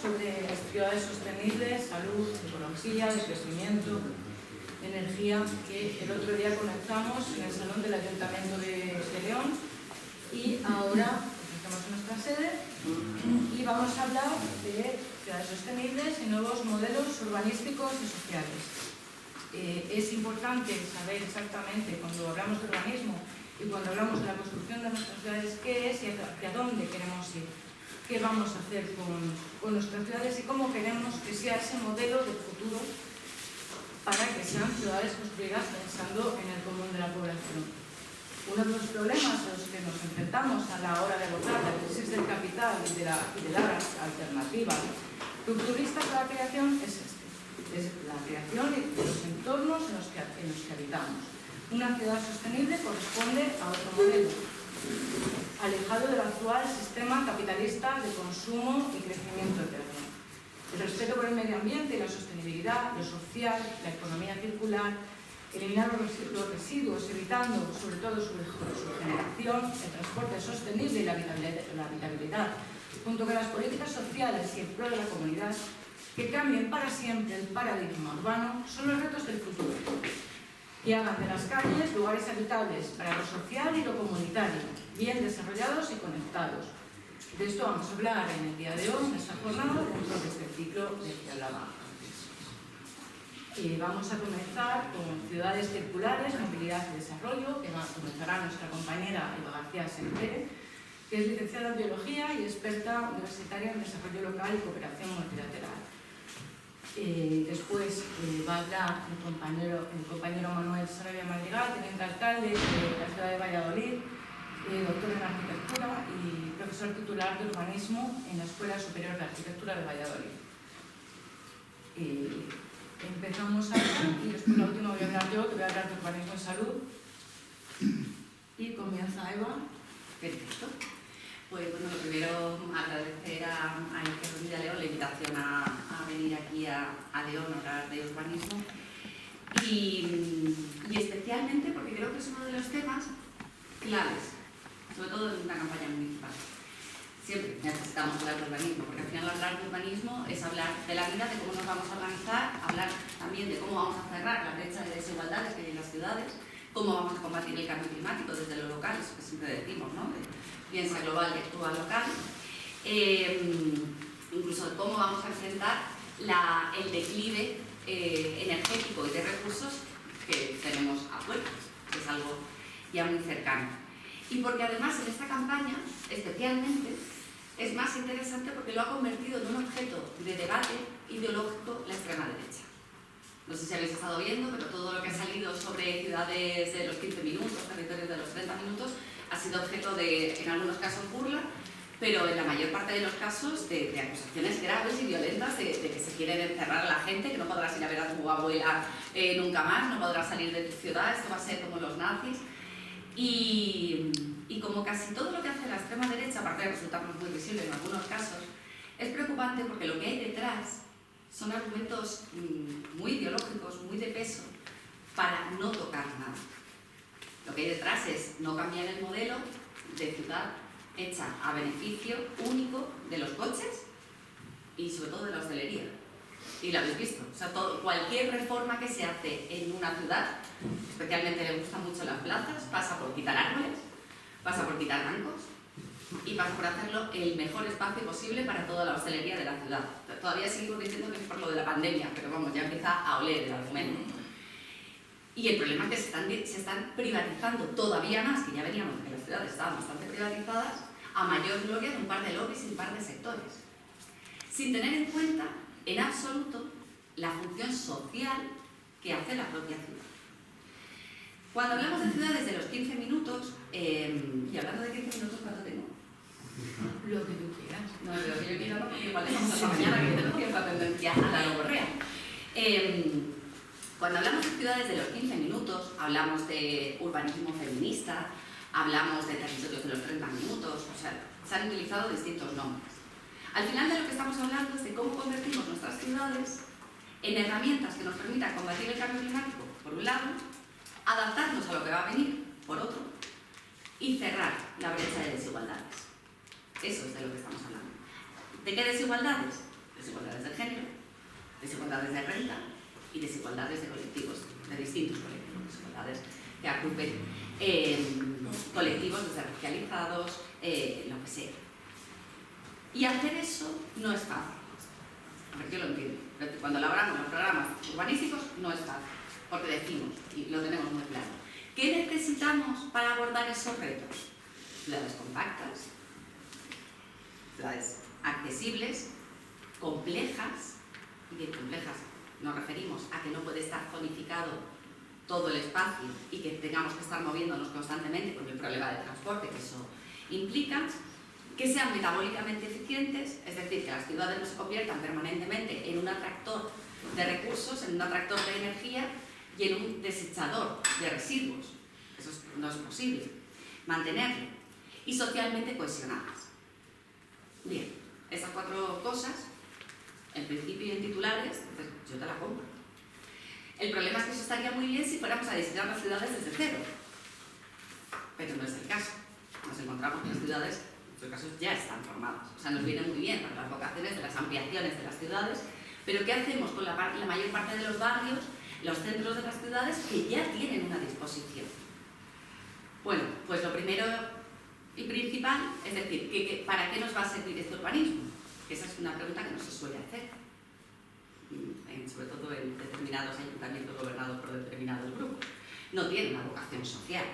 sobre ciudades sostenibles, salud, ecología, de crecimiento, energía, que el otro día comenzamos en el Salón del Ayuntamiento de León y ahora estamos en nuestra sede y vamos a hablar de ciudades sostenibles y nuevos modelos urbanísticos y sociales. Es importante saber exactamente cuando hablamos de urbanismo y cuando hablamos de la construcción de nuestras ciudades qué es y hacia dónde queremos ir, qué vamos a hacer con nuestras ciudades y cómo queremos que sea ese modelo del futuro para que sean ciudades construidas pensando en el común de la población. Uno de los problemas a los que nos enfrentamos a la hora de abordar la crisis del capital y de las alternativas rupturistas de la creación es la creación de los entornos en los que habitamos. Una ciudad sostenible corresponde a otro modelo, alejado del actual sistema capitalista de consumo y crecimiento eterno. El respeto por el medio ambiente y la sostenibilidad, lo social, la economía circular, eliminar los residuos, evitando sobre todo su generación, el transporte sostenible y la habitabilidad, junto con las políticas sociales y el pro de la comunidad, que cambien para siempre el paradigma urbano, son los retos del futuro. Y hagan de las calles lugares habitables para lo social y lo comunitario, bien desarrollados y conectados. De esto vamos a hablar en el día de hoy, en esta jornada, dentro de este ciclo de Ciudad. Vamos a comenzar con ciudades circulares, movilidad y desarrollo, que comenzará nuestra compañera Eva García Semper, que es licenciada en Biología y experta universitaria en desarrollo local y cooperación multilateral. Después va a hablar el compañero Manuel Sarabia Madrigal, teniente alcalde de la ciudad de Valladolid, doctor en arquitectura y profesor titular de urbanismo en la Escuela Superior de Arquitectura de Valladolid. Empezamos ahora y después la última voy a hablar yo, que voy a hablar de urbanismo y salud. Y comienza Eva. Perfecto. Pues bueno, lo primero agradecer a Izquierda Unida León la invitación a venir aquí a León a hablar de urbanismo y especialmente porque creo que es uno de los temas claves, sobre todo en una campaña municipal. Siempre necesitamos hablar de urbanismo, porque al final hablar de urbanismo es hablar de la vida, de cómo nos vamos a organizar, hablar también de cómo vamos a cerrar la brecha de desigualdades que hay en las ciudades, cómo vamos a combatir el cambio climático desde lo local, eso que siempre decimos, ¿no? Piensa global y actúa local, incluso de cómo vamos a enfrentar el declive energético y de recursos que tenemos afuera, que es algo ya muy cercano. Y porque además en esta campaña, especialmente, es más interesante porque lo ha convertido en un objeto de debate ideológico la extrema derecha. No sé si habéis estado viendo, pero todo lo que ha salido sobre ciudades de los 15 minutos, territorios de los 30 minutos, ha sido objeto de, en algunos casos, burla, pero en la mayor parte de los casos de acusaciones graves y violentas de que se quieren encerrar a la gente, que no podrás ir a ver a tu abuela nunca más, no podrás salir de tu ciudad, esto va a ser como los nazis. Y como casi todo lo que hace la extrema derecha, aparte de resultarnos muy visible en algunos casos, es preocupante porque lo que hay detrás son argumentos muy ideológicos, muy de peso, para no tocar nada. Lo que hay detrás es no cambiar el modelo de ciudad hecha a beneficio único de los coches y sobre todo de la hostelería. Y lo habéis visto, o sea, cualquier reforma que se hace en una ciudad, especialmente le gustan mucho las plazas, pasa por quitar árboles, pasa por quitar bancos y pasa por hacerlo el mejor espacio posible para toda la hostelería de la ciudad. Todavía seguimos diciendo que es por lo de la pandemia, pero vamos, ya empieza a oler el argumento. Y el problema es que se están privatizando todavía más, que ya veníamos de que las ciudades estaban bastante privatizadas, a mayor gloria de un par de lobbies y un par de sectores, sin tener en cuenta en absoluto la función social que hace la propia ciudad. Cuando hablamos de ciudades de los 15 minutos, y hablando de 15 minutos, ¿cuánto tengo? Lo que tú quieras. No, lo que yo quiero no, porque igual dejamos hasta mañana que tenemos cierta tendencia a la logorrea. Cuando hablamos de ciudades de los 15 minutos, hablamos de urbanismo feminista, hablamos de territorios de los 30 minutos, o sea, se han utilizado distintos nombres. Al final de lo que estamos hablando es de cómo convertimos nuestras ciudades en herramientas que nos permitan combatir el cambio climático, por un lado, adaptarnos a lo que va a venir, por otro, y cerrar la brecha de desigualdades. Eso es de lo que estamos hablando. ¿De qué desigualdades? desigualdades de género, desigualdades de renta y desigualdades de colectivos, de distintos colectivos, desigualdades que agrupen colectivos desracializados, lo que sea. Y hacer eso no es fácil. A ver, yo lo entiendo. Cuando elaboramos los programas urbanísticos no es fácil, porque decimos, y lo tenemos muy claro, ¿qué necesitamos para abordar esos retos? Ciudades compactas, ciudades accesibles, complejas, y bien complejas nos referimos a que no puede estar zonificado todo el espacio y que tengamos que estar moviéndonos constantemente con el problema de transporte que eso implica, que sean metabólicamente eficientes, es decir, que las ciudades no se conviertan permanentemente en un atractor de recursos, en un atractor de energía y en un desechador de residuos. Eso no es posible. Mantenerlo. Y socialmente cohesionadas. Bien, esas 4 cosas, en principio y en titulares, pues yo te la compro. El problema es que eso estaría muy bien si fuéramos a diseñar las ciudades desde cero. Pero no es el caso. Nos encontramos que las ciudades, en muchos casos, ya están formadas. O sea, nos viene muy bien para las vocaciones de las ampliaciones de las ciudades, pero ¿qué hacemos con la mayor parte de los barrios, los centros de las ciudades, que ya tienen una disposición? Bueno, pues lo primero y principal, es decir, ¿para qué nos va a servir este urbanismo? Esa es una pregunta que no se suele hacer, sobre todo en determinados ayuntamientos gobernados por determinados grupos. No tiene una vocación social.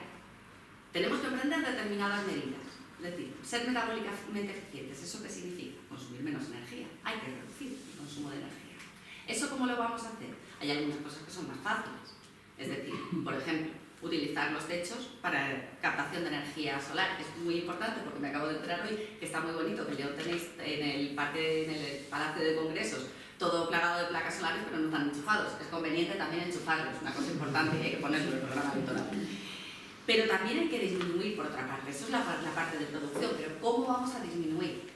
Tenemos que emprender determinadas medidas, es decir, ser metabólicamente eficientes. ¿Eso qué significa? Consumir menos energía. Hay que reducir el consumo de energía. ¿Eso cómo lo vamos a hacer? Hay algunas cosas que son más fáciles. Es decir, por ejemplo, utilizar los techos para captación de energía solar, que es muy importante porque me acabo de enterar hoy que está muy bonito que lo tenéis en el Palacio de Congresos, todo plagado de placas solares, pero no están enchufados. Es conveniente también enchufarlos, una cosa importante y hay que ponerlo en el programa electoral. Pero también hay que disminuir por otra parte, eso es la parte de producción, pero ¿cómo vamos a disminuir?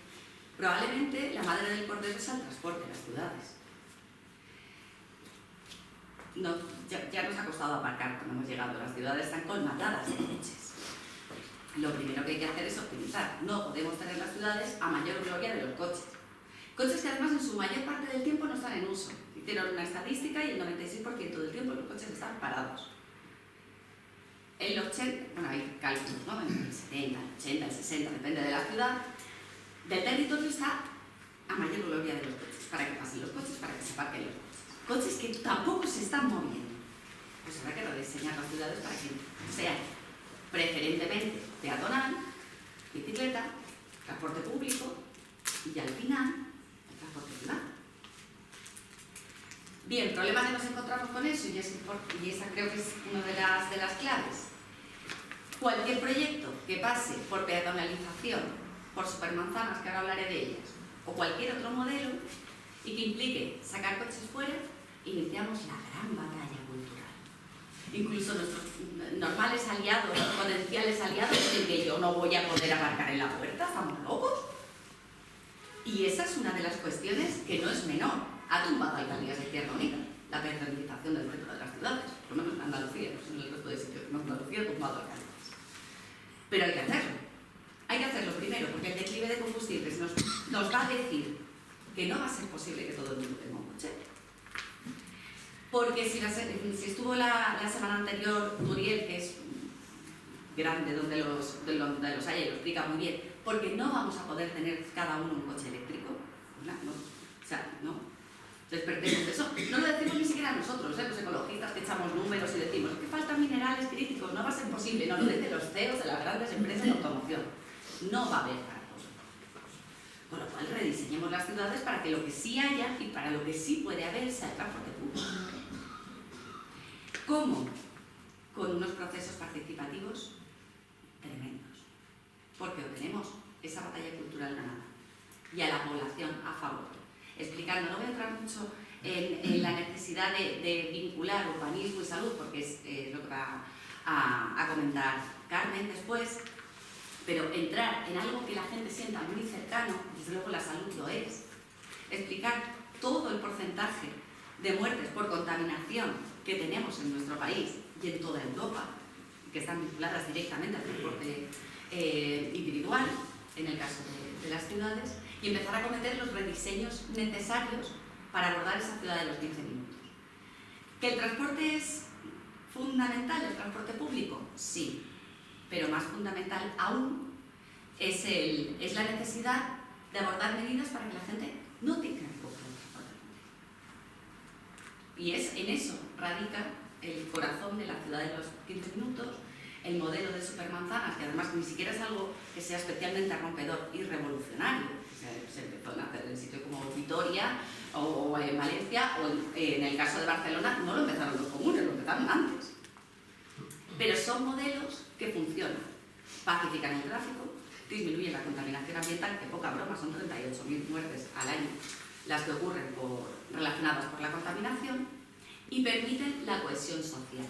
Probablemente la madre del cordero es el transporte en las ciudades. No, ya nos ha costado aparcar cuando hemos llegado. Las ciudades están colmatadas de coches. Lo primero que hay que hacer es optimizar. No podemos tener las ciudades a mayor gloria de los coches. Coches que además en su mayor parte del tiempo no están en uso. Hicieron una estadística y el 96% del tiempo los coches están parados. El 80, bueno, hay cálculos, ¿no? El 70, el 80, el 60, depende de la ciudad. Del territorio está a mayor gloria de los coches, para que pasen los coches, para que se aparquen los coches. Coches que tampoco se están moviendo. Pues habrá que rediseñar las ciudades para que sean preferentemente peatonal, bicicleta, transporte público y al final el transporte privado. Bien, problema que nos encontramos con eso y esa creo que es una de las claves. Cualquier proyecto que pase por peatonalización, por supermanzanas, que ahora hablaré de ellas, o cualquier otro modelo y que implique sacar coches fuera, iniciamos la gran batalla cultural. Incluso nuestros normales aliados, potenciales aliados, dicen que yo no voy a poder aparcar en la puerta, ¿estamos locos? Y esa es una de las cuestiones que no es menor. Ha tumbado alcaldías de Izquierda Unida, la peatonalización del centro de las ciudades, por lo menos en Andalucía, no sé en el resto de sitios, en Andalucía ha tumbado alcaldías. Pero hay que hacerlo. Hay que hacerlo primero, porque el declive de combustibles nos va a decir que no va a ser posible que todo el mundo tenga un coche. Porque si estuvo la semana anterior Turiel, que es grande donde los hay, lo explica muy bien, porque no vamos a poder tener cada uno un coche eléctrico. No, o sea, no. Despertemos de eso. No lo decimos ni siquiera nosotros, los ecologistas que echamos números y decimos que faltan minerales críticos, no va a ser posible. No, lo dicen los CEOs de las grandes empresas de automoción. No va a haber para todos. Con lo cual rediseñemos las ciudades para que lo que sí haya y para lo que sí puede haber sea el transporte público. ¿Cómo? Con unos procesos participativos tremendos. Porque obtenemos esa batalla cultural ganada y a la población a favor. Explicando, no voy a entrar mucho en la necesidad de vincular urbanismo y salud, porque es lo que va a comentar Carmen después, pero entrar en algo que la gente sienta muy cercano, desde luego la salud lo es. Explicar todo el porcentaje de muertes por contaminación que tenemos en nuestro país y en toda Europa, que están vinculadas directamente al transporte individual, en el caso de las ciudades, y empezar a cometer los rediseños necesarios para abordar esa ciudad de los 15 minutos. ¿Que el transporte es fundamental, el transporte público? Sí, pero más fundamental aún es la necesidad de abordar medidas para que la gente no tenga que coger el transporte público. Y en eso radica el corazón de la ciudad de los 15 minutos, el modelo de supermanzanas, que además ni siquiera es algo que sea especialmente rompedor y revolucionario. Se empezó a hacer en sitios como Vitoria o en Valencia, o en el caso de Barcelona no lo empezaron los comunes, lo empezaron antes. Pero son modelos que funcionan. Pacifican el tráfico, disminuyen la contaminación ambiental, que poca broma, son 38.000 muertes al año las que ocurren relacionadas por la contaminación, y permiten la cohesión social.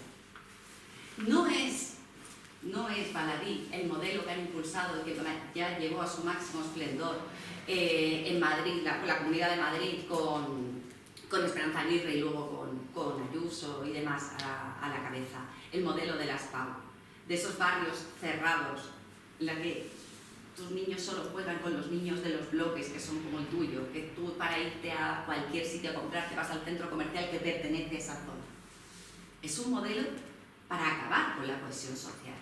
No es baladí el modelo que han impulsado y que ya llegó a su máximo esplendor en Madrid, la Comunidad de Madrid con Esperanza Aguirre y luego con Ayuso y demás a la cabeza. El modelo de las PAU, de esos barrios cerrados en la que tus niños solo juegan con los niños de los bloques que son como el tuyo, que tú para irte a cualquier sitio a comprar te vas al centro comercial que pertenece a esa zona. Es un modelo para acabar con la cohesión social.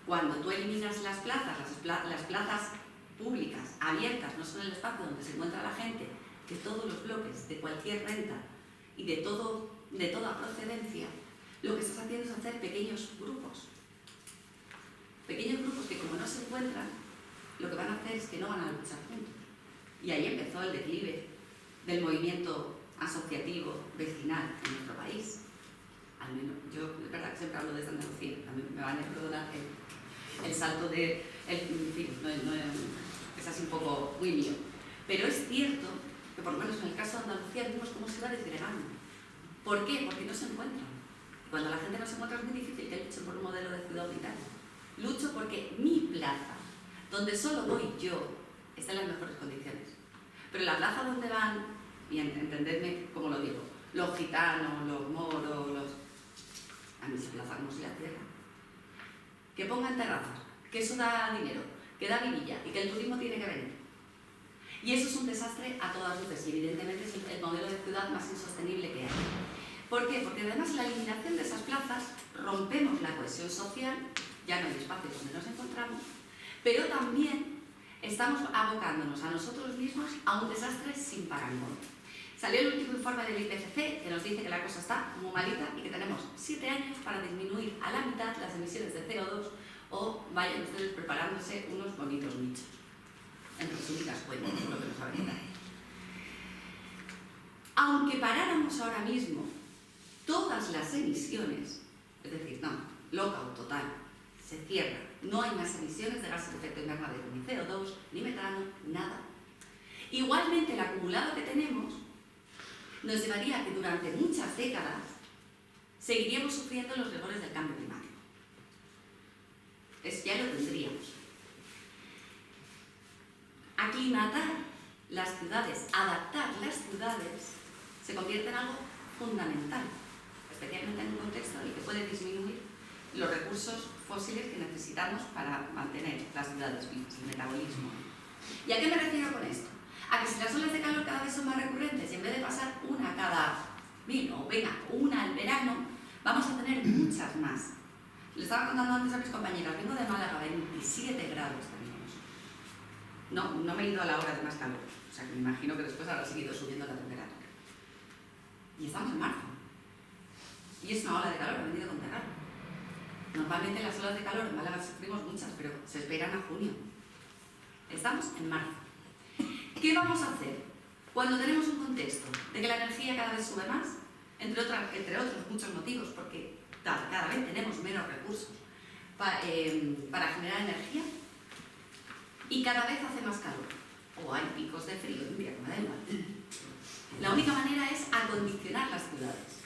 Cuando tú eliminas las plazas públicas, abiertas, no son el espacio donde se encuentra la gente, de todos los bloques, de cualquier renta y de toda procedencia, lo que estás haciendo es hacer pequeños grupos. Pequeños grupos que, como no se encuentran, lo que van a hacer es que no van a luchar juntos. Y ahí empezó el declive del movimiento asociativo vecinal en nuestro país. Al menos, yo de verdad que siempre hablo de Andalucía, a mí me van a perdonar el salto de... en fin, es así un poco muy mío. Pero es cierto que, por lo menos en el caso de Andalucía, vimos cómo se va desgregando. ¿Por qué? Porque no se encuentran. Cuando la gente no se encuentra es muy difícil que luchen por un modelo de ciudad unitaria. Lucho porque mi plaza, donde solo voy yo, está en las mejores condiciones. Pero la plaza donde van, y entendedme cómo lo digo, los gitanos, los moros, a mí esa plaza no se la cierra. Que pongan terrazas, que eso da dinero, que da vidilla y que el turismo tiene que venir. Y eso es un desastre a todas luces y evidentemente es el modelo de ciudad más insostenible que hay. ¿Por qué? Porque además en la eliminación de esas plazas rompemos la cohesión social, ya no hay espacios donde nos encontramos, pero también estamos abocándonos a nosotros mismos a un desastre sin parangón. Salió el último informe del IPCC que nos dice que la cosa está muy malita y que tenemos 7 años para disminuir a la mitad las emisiones de CO2 o vayan ustedes preparándose unos bonitos nichos. En resumidas cuentas, lo que nos va a quedar. Aunque paráramos ahora mismo todas las emisiones, es decir, no, lockout total, se cierra, no hay más emisiones de gases de efecto invernadero, ni CO2, ni metano, nada. Igualmente el acumulado que tenemos nos llevaría a que durante muchas décadas seguiríamos sufriendo los rigores del cambio climático. Ya lo tendríamos. Aclimatar las ciudades, adaptar las ciudades, se convierte en algo fundamental, especialmente en un contexto en el que puede disminuir los recursos fósiles que necesitamos para mantener las ciudades vivas, el metabolismo. ¿Y a qué me refiero con esto? A que si las olas de calor cada vez son más recurrentes y en vez de pasar una cada una al verano, vamos a tener muchas más. Le estaba contando antes a mis compañeras, vengo de Málaga, 27 grados tenemos. No me he ido a la hora de más calor, o sea que me imagino que después habrá seguido subiendo la temperatura. Y estamos en marzo. Y es una ola de calor, ha venido con verano. Normalmente las olas de calor en Málaga sufrimos muchas, pero se esperan a junio. Estamos en marzo. ¿Qué vamos a hacer cuando tenemos un contexto de que la energía cada vez sube más? Entre otros muchos motivos, porque cada vez tenemos menos recursos para generar energía y cada vez hace más calor. O hay picos de frío en invierno, da igual. La única manera es acondicionar las ciudades.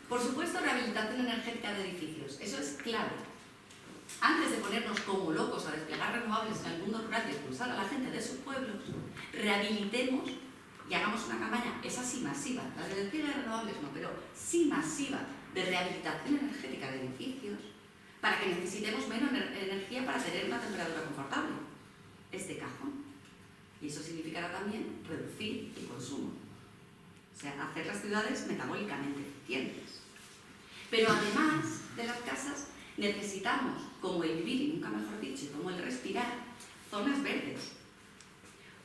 Por supuesto, rehabilitación energética de edificios, eso es clave. Antes de ponernos como locos a desplegar renovables en el mundo rural y expulsar a la gente de sus pueblos, rehabilitemos y hagamos una campaña, esa sí masiva, la de energías renovables no, pero sí masiva, de rehabilitación energética de edificios, para que necesitemos menos energía para tener una temperatura confortable. Es de cajón. también reducir el consumo. O sea, hacer las ciudades metabólicamente eficientes. Pero además de las casas, necesitamos, como el vivir, y nunca mejor dicho, y como el respirar, zonas verdes.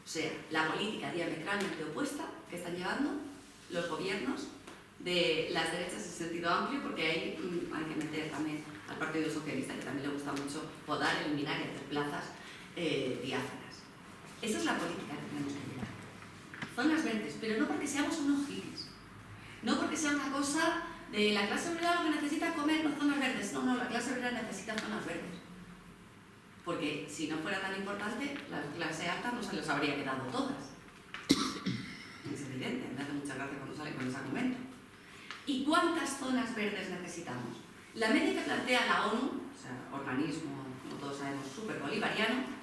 O sea, la política diametralmente opuesta que están llevando los gobiernos de las derechas en sentido amplio, porque ahí hay que meter también al Partido Socialista, que también le gusta mucho podar, eliminar y hacer plazas diáfanas. Esa es la política que tenemos que llevar. Zonas verdes, pero no porque seamos unos giles, no porque sea una cosa de la clase obrera lo que necesita es comer, no zonas verdes. No, la clase obrera necesita zonas verdes. Porque si no fuera tan importante, la clase alta no se les habría quedado todas. Es evidente, me hace mucha gracia cuando sale con ese argumento. ¿Y cuántas zonas verdes necesitamos? La media que plantea la ONU, o sea, organismo, como todos sabemos, súper bolivariano,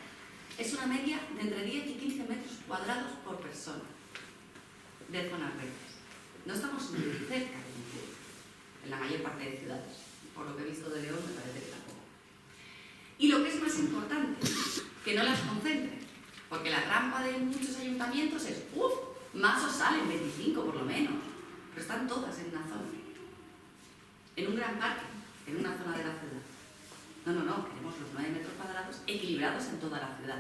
es una media de entre 10 y 15 metros cuadrados por persona de zonas verdes. No estamos ni cerca de ninguno, en la mayor parte de ciudades. Por lo que he visto de León me parece que tampoco. Y lo que es más importante, que no las concentren, porque la trampa de muchos ayuntamientos es, más os salen 25 por lo menos, pero están todas en una zona, en un gran parque, en una zona de la ciudad. No, queremos los 9 metros cuadrados equilibrados en toda la ciudad.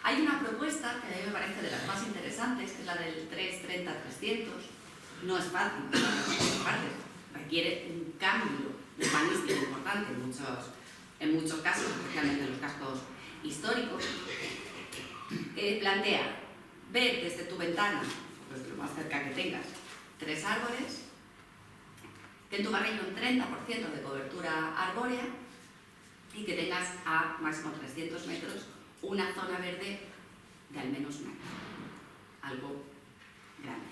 Hay una propuesta que a mí me parece de las más interesantes, que es la del 330-300. No es fácil, requiere un cambio urbanístico importante en muchos casos, especialmente en los cascos históricos. Plantea ver desde tu ventana, pues lo más cerca que tengas, 3 árboles, que en tu barrio haya un 30% de cobertura arbórea y que tengas a máximo 300 metros una zona verde de al menos 1 metro. Algo grande.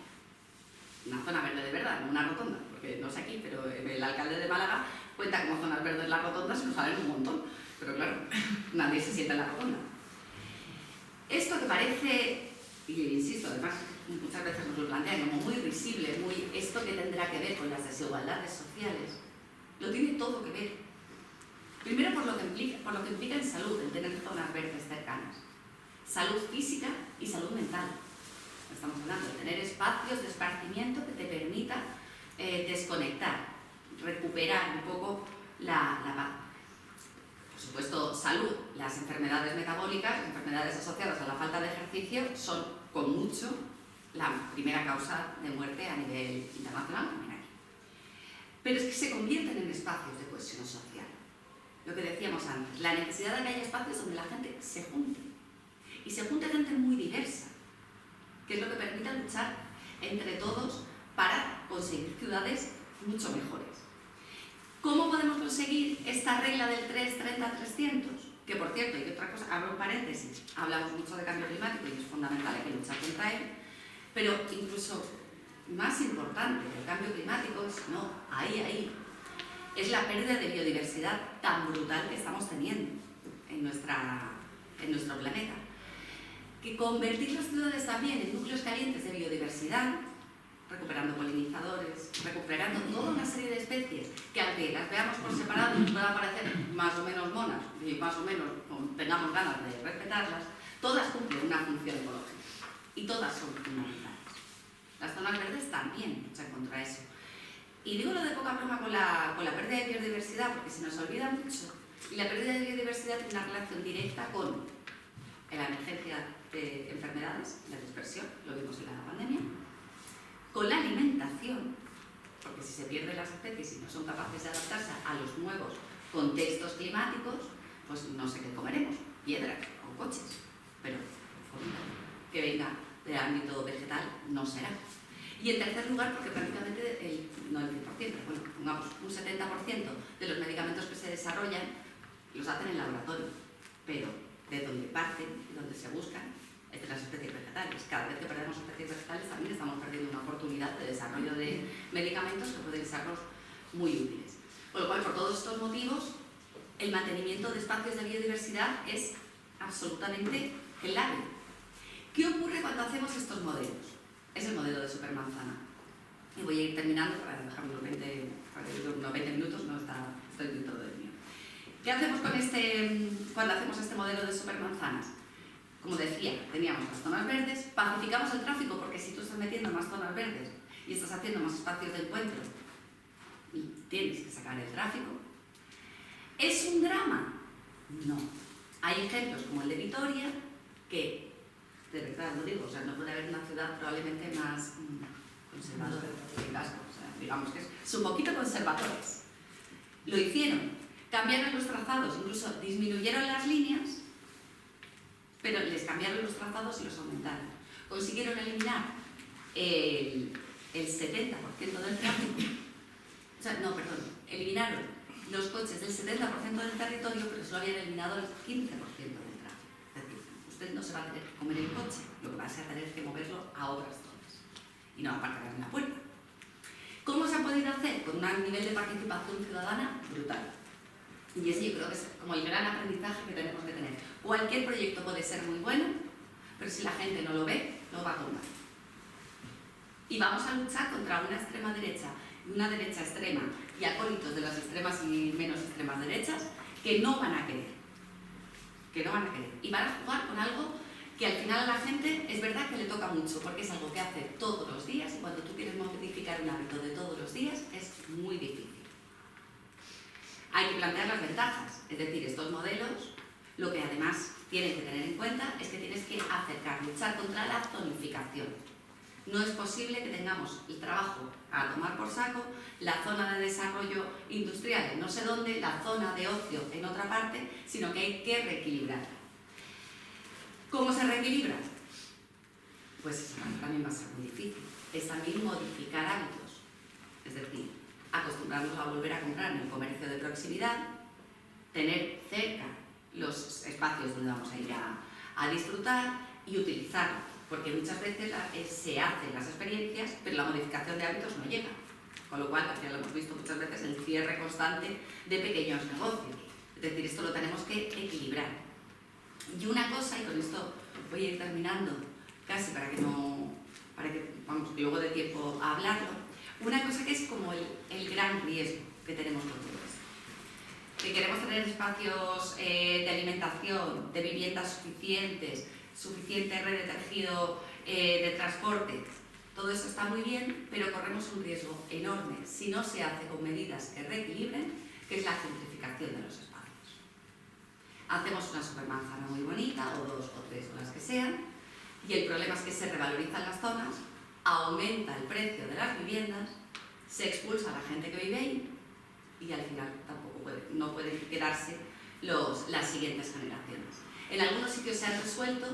Una zona verde de verdad, no una rotonda, porque no sé aquí, pero el alcalde de Málaga cuenta como zonas verdes las rotondas y nos salen un montón. Pero claro, nadie se sienta en la rotonda. Esto que parece, y insisto, además muchas veces nos lo plantean como muy visible, esto que tendrá que ver con las desigualdades sociales, lo tiene todo que ver. Primero por lo que implica en salud, el tener zonas verdes cercanas. Salud física y salud mental. Estamos hablando de tener espacios de esparcimiento que te permita desconectar, recuperar un poco la paz. Por supuesto, salud. Las enfermedades metabólicas, las enfermedades asociadas a la falta de ejercicio, son con mucho la primera causa de muerte a nivel internacional también aquí. Pero es que se convierten en espacios de cohesión social. Lo que decíamos antes, la necesidad de que haya espacios donde la gente se junte. Y se junte gente muy diversa, que es lo que permite luchar entre todos para conseguir ciudades mucho mejores. ¿Cómo podemos conseguir esta regla del 3-30-300? Que por cierto, y otra cosa, abro un paréntesis, hablamos mucho de cambio climático y es fundamental, hay que luchar contra él, pero incluso más importante que el cambio climático es, no, ahí, es la pérdida de biodiversidad tan brutal que estamos teniendo en nuestro planeta. Que convertir las ciudades también en núcleos calientes de biodiversidad, recuperando polinizadores, recuperando toda una serie de especies que aunque las veamos por separado nos puedan parecer más o menos monas y más o menos tengamos ganas de respetarlas, todas cumplen una función ecológica y todas son fundamentales. Las zonas verdes también luchan contra eso. Y digo lo de poca broma con la pérdida de biodiversidad porque se nos olvida mucho y la pérdida de biodiversidad tiene una relación directa con la emergencia de enfermedades, la dispersión, lo vimos en la pandemia, con la alimentación, porque si se pierden las especies y no son capaces de adaptarse a los nuevos contextos climáticos, pues no sé qué comeremos, piedras o coches, pero que venga del ámbito vegetal no será. Y en tercer lugar, porque prácticamente no el 100%, bueno, pongamos un 70% de los medicamentos que se desarrollan los hacen en laboratorio, pero de donde parten y donde se buscan es de las especies vegetales. Cada vez que perdemos especies vegetales también estamos perdiendo una oportunidad de desarrollo de medicamentos que pueden sernos muy útiles. Por lo cual, por todos estos motivos, el mantenimiento de espacios de biodiversidad es absolutamente clave. ¿Qué ocurre cuando hacemos estos modelos? Es el modelo de supermanzana. Y voy a ir terminando para dejar unos 20 minutos, no estoy dentro del mío. ¿Qué hacemos cuando hacemos este modelo de supermanzanas? como decía, teníamos las zonas verdes, pacificamos el tráfico, porque si tú estás metiendo más zonas verdes y estás haciendo más espacios de encuentro, y tienes que sacar el tráfico. ¿Es un drama? No. Hay ejemplos como el de Vitoria, que, de verdad lo digo, o sea, no puede haber una ciudad probablemente más conservadora que Gasco, o sea, digamos que son un poquito conservadores. Lo hicieron, cambiaron los trazados, incluso disminuyeron las líneas, pero les cambiaron los trazados y los aumentaron. Consiguieron eliminar el 70% del tráfico. O sea, no, perdón, eliminaron los coches del 70% del territorio, pero solo habían eliminado el 15% del tráfico. Es decir, usted no se va a tener que comer el coche, lo que va a ser tener que moverlo a otras zonas y no aparcar en la puerta. ¿Cómo se ha podido hacer? Con un nivel de participación ciudadana brutal. Y ese yo creo que es como el gran aprendizaje que tenemos que tener. Cualquier proyecto puede ser muy bueno, pero si la gente no lo ve, no va a tomar. Y vamos a luchar contra una extrema derecha, una derecha extrema y acólitos de las extremas y menos extremas derechas que no van a querer. Y van a jugar con algo que al final a la gente es verdad que le toca mucho, porque es algo que hace todos los días y cuando tú quieres modificar un hábito de todos los días es muy difícil. Hay que plantear las ventajas, es decir, estos modelos, lo que además tienes que tener en cuenta es que tienes que luchar contra la zonificación. No es posible que tengamos el trabajo a tomar por saco, la zona de desarrollo industrial en no sé dónde, la zona de ocio en otra parte, sino que hay que reequilibrar. ¿Cómo se reequilibra? Pues eso también va a ser muy difícil. Es también modificar hábitos, es decir, acostumbrarnos a volver a comprar en el comercio de proximidad, tener cerca los espacios donde vamos a ir a disfrutar y utilizarlo. Porque muchas veces se hacen las experiencias, pero la modificación de hábitos no llega. Con lo cual, al final lo hemos visto muchas veces, el cierre constante de pequeños negocios. Es decir, esto lo tenemos que equilibrar. Y una cosa, y con esto voy a ir terminando, casi para que vamos, que luego dé tiempo a hablarlo, una cosa que es como el gran riesgo que tenemos con todo esto. Que queremos tener espacios de alimentación, de viviendas suficientes, suficiente red de tejido de transporte. Todo eso está muy bien, pero corremos un riesgo enorme si no se hace con medidas que reequilibren, que es la gentrificación de los espacios. Hacemos una supermanzana muy bonita, o dos o tres, o las que sean, y el problema es que se revalorizan las zonas, aumenta el precio de las viviendas, se expulsa a la gente que vive ahí, y al final no pueden quedarse las siguientes generaciones. En algunos sitios se han resuelto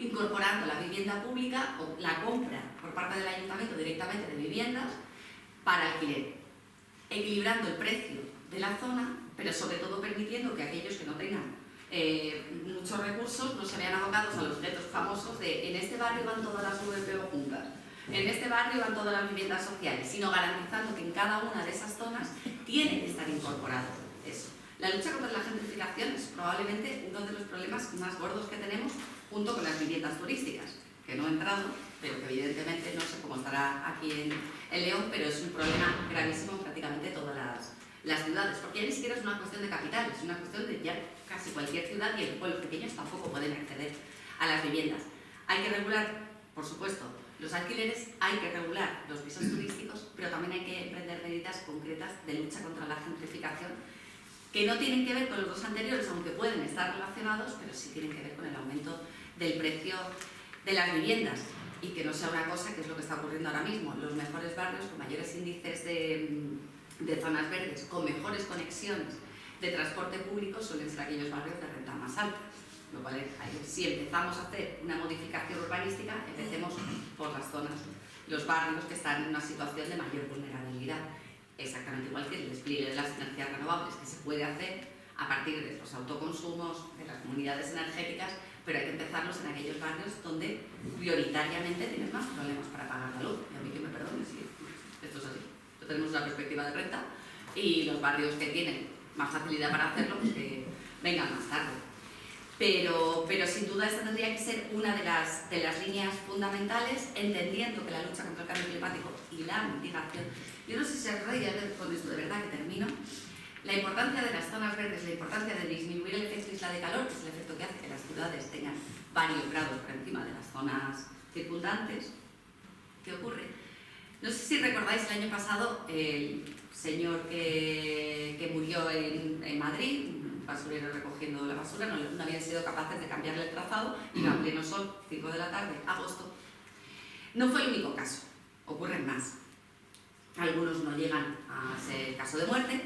incorporando la vivienda pública o la compra por parte del ayuntamiento directamente de viviendas para alquiler, equilibrando el precio de la zona, pero sobre todo permitiendo que aquellos que no tengan muchos recursos no se vean abocados a los guetos famosos de en este barrio van todas las VPO juntas, en este barrio van todas las viviendas sociales, sino garantizando que en cada una de esas zonas tiene que estar incorporado eso. La lucha contra la gentrificación es probablemente uno de los problemas más gordos que tenemos, junto con las viviendas turísticas, que no he entrado, pero que evidentemente no sé cómo estará aquí en León, pero es un problema gravísimo en prácticamente todas las ciudades, porque ya ni siquiera es una cuestión de capital, es una cuestión de ya casi cualquier ciudad, y los pueblos pequeños tampoco pueden acceder a las viviendas. Hay que regular, por supuesto, los alquileres, hay que regular los pisos turísticos, pero también hay que emprender medidas concretas de lucha contra la gentrificación, que no tienen que ver con los dos anteriores, aunque pueden estar relacionados, pero sí tienen que ver con el aumento del precio de las viviendas, y que no sea una cosa que es lo que está ocurriendo ahora mismo. Los mejores barrios con mayores índices de zonas verdes, con mejores conexiones de transporte público, suelen ser aquellos barrios de renta más alta. Lo cual si empezamos a hacer una modificación urbanística, empecemos por las zonas, los barrios que están en una situación de mayor vulnerabilidad. Exactamente igual que el despliegue de las energías renovables, que se puede hacer a partir de los autoconsumos, de las comunidades energéticas, pero hay que empezarlos en aquellos barrios donde prioritariamente tienen más problemas para pagar la luz. Y a mí que me perdone si esto es así. Tenemos una perspectiva de renta y los barrios que tienen más facilidad para hacerlo, pues que vengan más tarde. Pero sin duda esta tendría que ser una de las líneas fundamentales, entendiendo que la lucha contra el cambio climático y la mitigación, yo no sé si se reía con esto de verdad que termino, La importancia de las zonas verdes, la importancia de disminuir el efecto isla de calor, que es el efecto que hace que las ciudades tengan varios grados por encima de las zonas circundantes. ¿Qué ocurre? No sé si recordáis el año pasado el señor que murió en Madrid, un basurero recogiendo la basura, no habían sido capaces de cambiarle el trazado, iba a pleno sol, 5 de la tarde, agosto. No fue el único caso, ocurren más. Algunos no llegan a ser caso de muerte,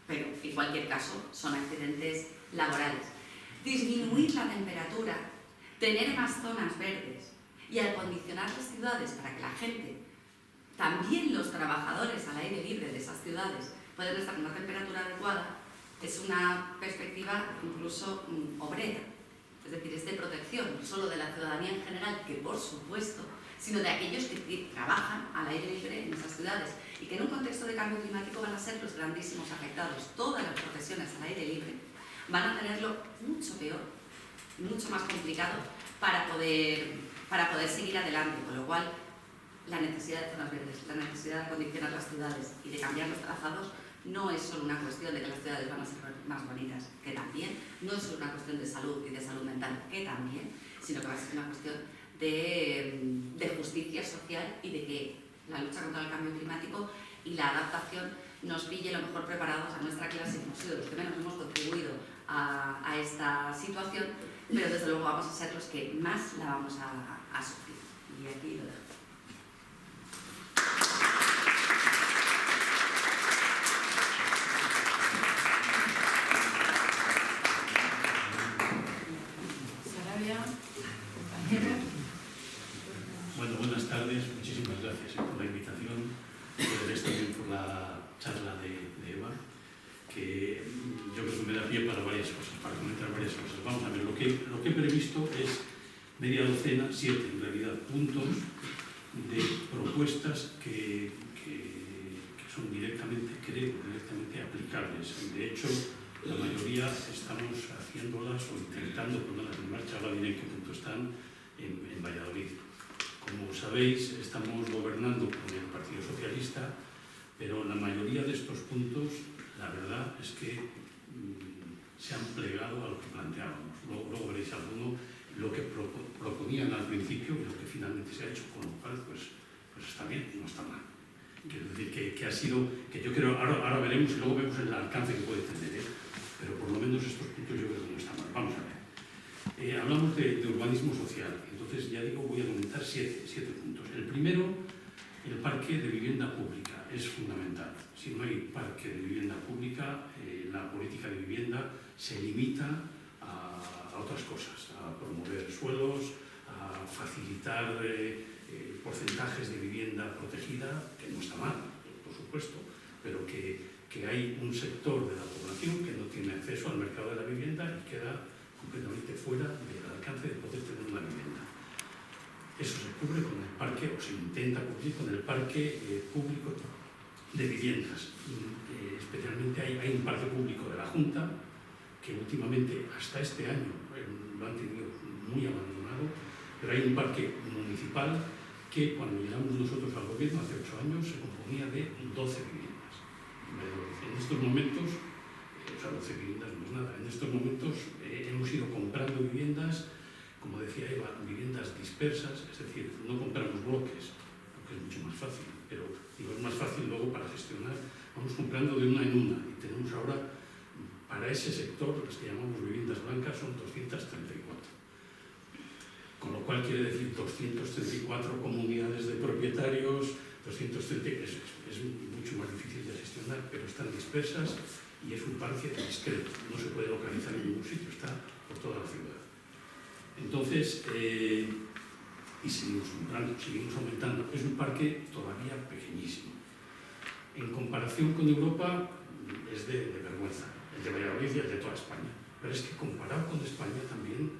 pero en cualquier caso son accidentes laborales. Disminuir la temperatura, tener más zonas verdes y acondicionar las ciudades para que la gente, también los trabajadores al aire libre de esas ciudades, puedan estar en una temperatura adecuada, es una perspectiva incluso obrera. Es decir, es de protección, no solo de la ciudadanía en general, que por supuesto, sino de aquellos que trabajan al aire libre en esas ciudades y que en un contexto de cambio climático van a ser los grandísimos afectados. Todas las profesiones al aire libre van a tenerlo mucho peor, mucho más complicado para poder seguir adelante, con lo cual la necesidad de zonas verdes, la necesidad de acondicionar las ciudades y de cambiar los trazados no es solo una cuestión de que las ciudades van a ser más bonitas, que también, no es solo una cuestión de salud y de salud mental, que también, sino que va a ser una cuestión de justicia social y de que la lucha contra el cambio climático y la adaptación nos pille lo mejor preparados a nuestra clase, que hemos sido los que menos hemos contribuido a esta situación, pero desde luego vamos a ser los que más la vamos a sufrir. Y aquí lo dejo. Bueno, buenas tardes, muchísimas gracias por la invitación, también por la charla de Eva, que yo creo que me da pie para varias cosas, para comentar varias cosas. Vamos a ver, lo que he previsto es media docena, 7 en realidad, puntos de propuestas que son directamente, creo, directamente aplicables. De hecho, la mayoría estamos haciéndolas o intentando ponerlas en marcha, ahora diré en qué punto están en Valladolid. Como sabéis, estamos gobernando con el Partido Socialista, pero la mayoría de estos puntos, la verdad es que se han plegado a lo que planteábamos. Luego veréis alguno, lo que proponían al principio y lo que finalmente se ha hecho, con lo cual pues está bien y no está mal. Quiero decir que ha sido, que yo creo, ahora veremos y luego vemos el alcance que puede tener, pero por lo menos estos puntos yo creo que no están mal. Vamos a ver. Hablamos de urbanismo social, entonces ya digo, voy a comentar 7 puntos. El primero, el parque de vivienda pública, es fundamental. Si no hay parque de vivienda pública, la política de vivienda se limita a otras cosas, a promover suelos, a facilitar porcentajes de vivienda protegida, que no está mal, por supuesto, pero que hay un sector de la población que no tiene acceso al mercado de la vivienda y queda completamente fuera del alcance de poder tener una vivienda. Eso se cubre con el parque, o se intenta cubrir con el parque público de viviendas. Especialmente hay un parque público de la Junta que últimamente, hasta este año, lo han tenido muy abandonado, pero hay un parque municipal que cuando llegamos nosotros al gobierno hace 8 años se componía de 12 viviendas. En estos momentos, o sea, 12 viviendas no es nada, en estos momentos hemos ido comprando viviendas, como decía Eva, viviendas dispersas, es decir, no compramos bloques, porque es mucho más fácil, pero digo, es más fácil luego para gestionar, vamos comprando de una en una y tenemos ahora, para ese sector, las que llamamos viviendas blancas, son 234. Con lo cual quiere decir 234 comunidades de propietarios, 230, es mucho más difícil de gestionar, pero están dispersas y es un parque discreto, no se puede localizar en ningún sitio, está por toda la ciudad. Entonces, y seguimos comprando, seguimos aumentando, es un parque todavía pequeñísimo. En comparación con Europa es de vergüenza, el de Valladolid y el de toda España, pero es que comparado con España también,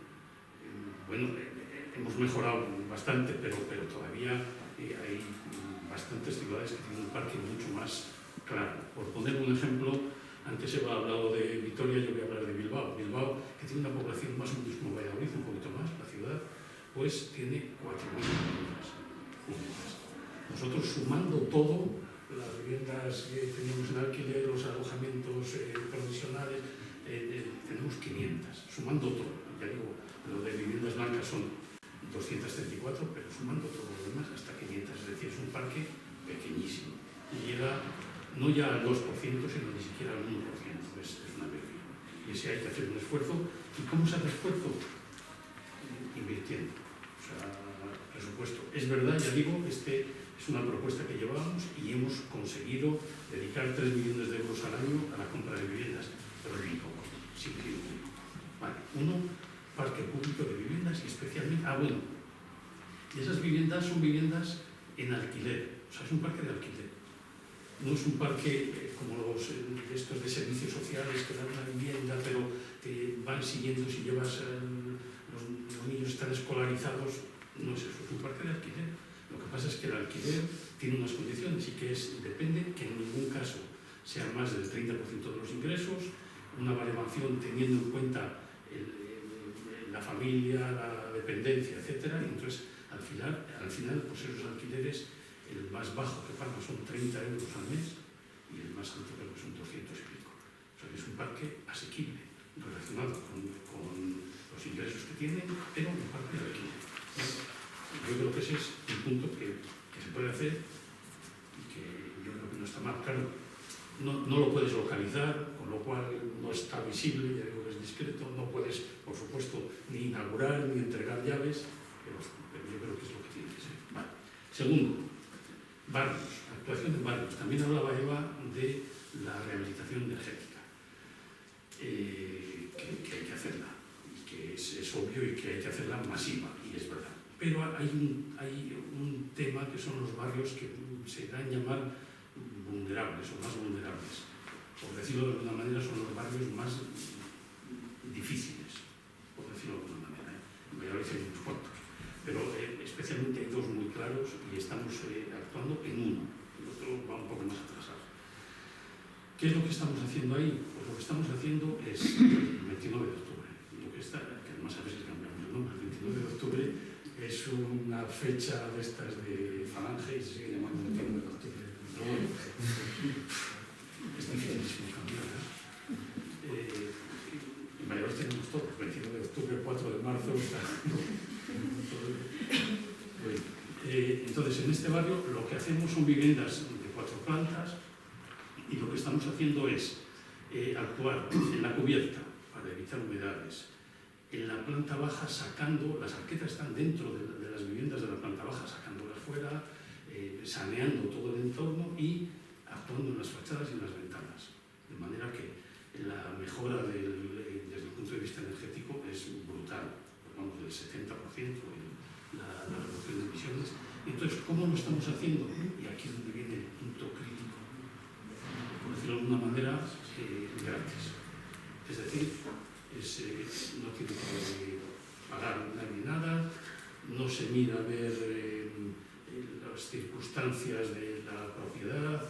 bueno, hemos mejorado bastante, pero todavía hay bastantes ciudades que tienen un parque mucho más claro. Por poner un ejemplo, antes Eva ha hablado de Vitoria, yo voy a hablar de Bilbao. Bilbao, que tiene una población más o menos como Valladolid, un poquito más, la ciudad, pues tiene 4.000 viviendas. Nosotros, sumando todo, las viviendas que teníamos en alquiler, los alojamientos provisionales, tenemos 500, sumando todo. Ya digo, lo de viviendas blancas son 234, pero sumando todo lo demás hasta 500, es decir, es un parque pequeñísimo. Y llega no ya al 2%, sino ni siquiera al 1%, es una pérdida. Y ese hay que hacer un esfuerzo. ¿Y cómo se hace esfuerzo? Invirtiendo. O sea, presupuesto. Es verdad, ya digo, es una propuesta que llevábamos y hemos conseguido dedicar 3 millones de euros al año a la compra de viviendas, pero muy poco, sin fin público. Vale. Uno, parque público de viviendas y especialmente... bueno, y esas viviendas son viviendas en alquiler, o sea, es un parque de alquiler. No es un parque como estos de servicios sociales que dan una vivienda, pero te van siguiendo si llevas... los niños están escolarizados. No es eso, es un parque de alquiler. Lo que pasa es que el alquiler tiene unas condiciones y que depende que en ningún caso sea más del 30% de los ingresos, una baremación teniendo en cuenta la familia, la dependencia, etc. Y entonces, al final, pues esos alquileres, el más bajo que pagan son 30 euros al mes y el más alto creo que son 200 y pico. O sea que es un parque asequible, relacionado con los ingresos que tiene, pero un parque de alquiler. Yo creo que ese es un punto que se puede hacer y que yo creo que no está mal. Claro, no lo puedes localizar, con lo cual no está visible, ya digo que es discreto, no puedes, por supuesto, ni inaugurar ni entregar llaves, pero yo creo que es lo que tiene que ser. Vale. Segundo, barrios, actuación en barrios. También hablaba Eva de la rehabilitación energética, que hay que hacerla, y que es obvio y que hay que hacerla masiva, y es verdad. Pero hay un tema que son los barrios que se dan a llamar vulnerables o más vulnerables. Por decirlo de alguna manera, son los barrios más difíciles, por decirlo de alguna manera. En Valladolid hay unos cuantos, pero especialmente hay dos muy claros y estamos actuando en uno. El otro va un poco más atrasado. ¿Qué es lo que estamos haciendo ahí? Pues lo que estamos haciendo es el 29 de octubre. Que además a veces cambiamos el nombre. El 29 de octubre es una fecha de estas de falange y se sigue llamando 29 de octubre. Pero bueno, es dificilísimo cambiar, ¿eh? En Valladolid tenemos todo, 29 de octubre, 4 de marzo, bueno, entonces en este barrio lo que hacemos son viviendas de 4 plantas y lo que estamos haciendo es actuar en la cubierta para evitar humedades, en la planta baja sacando, las arquetas están dentro de las viviendas de la planta baja, sacándolas fuera, saneando todo el entorno y actuando en las fachadas y en las ventanas. De manera que la mejora desde el punto de vista energético es brutal, vamos del 70% la reducción de emisiones. Entonces, ¿cómo lo estamos haciendo? Y aquí es donde viene el punto crítico, por decirlo de alguna manera, gratis. Es decir, no tiene que pagar ni nada, no se mira a ver las circunstancias de la propiedad,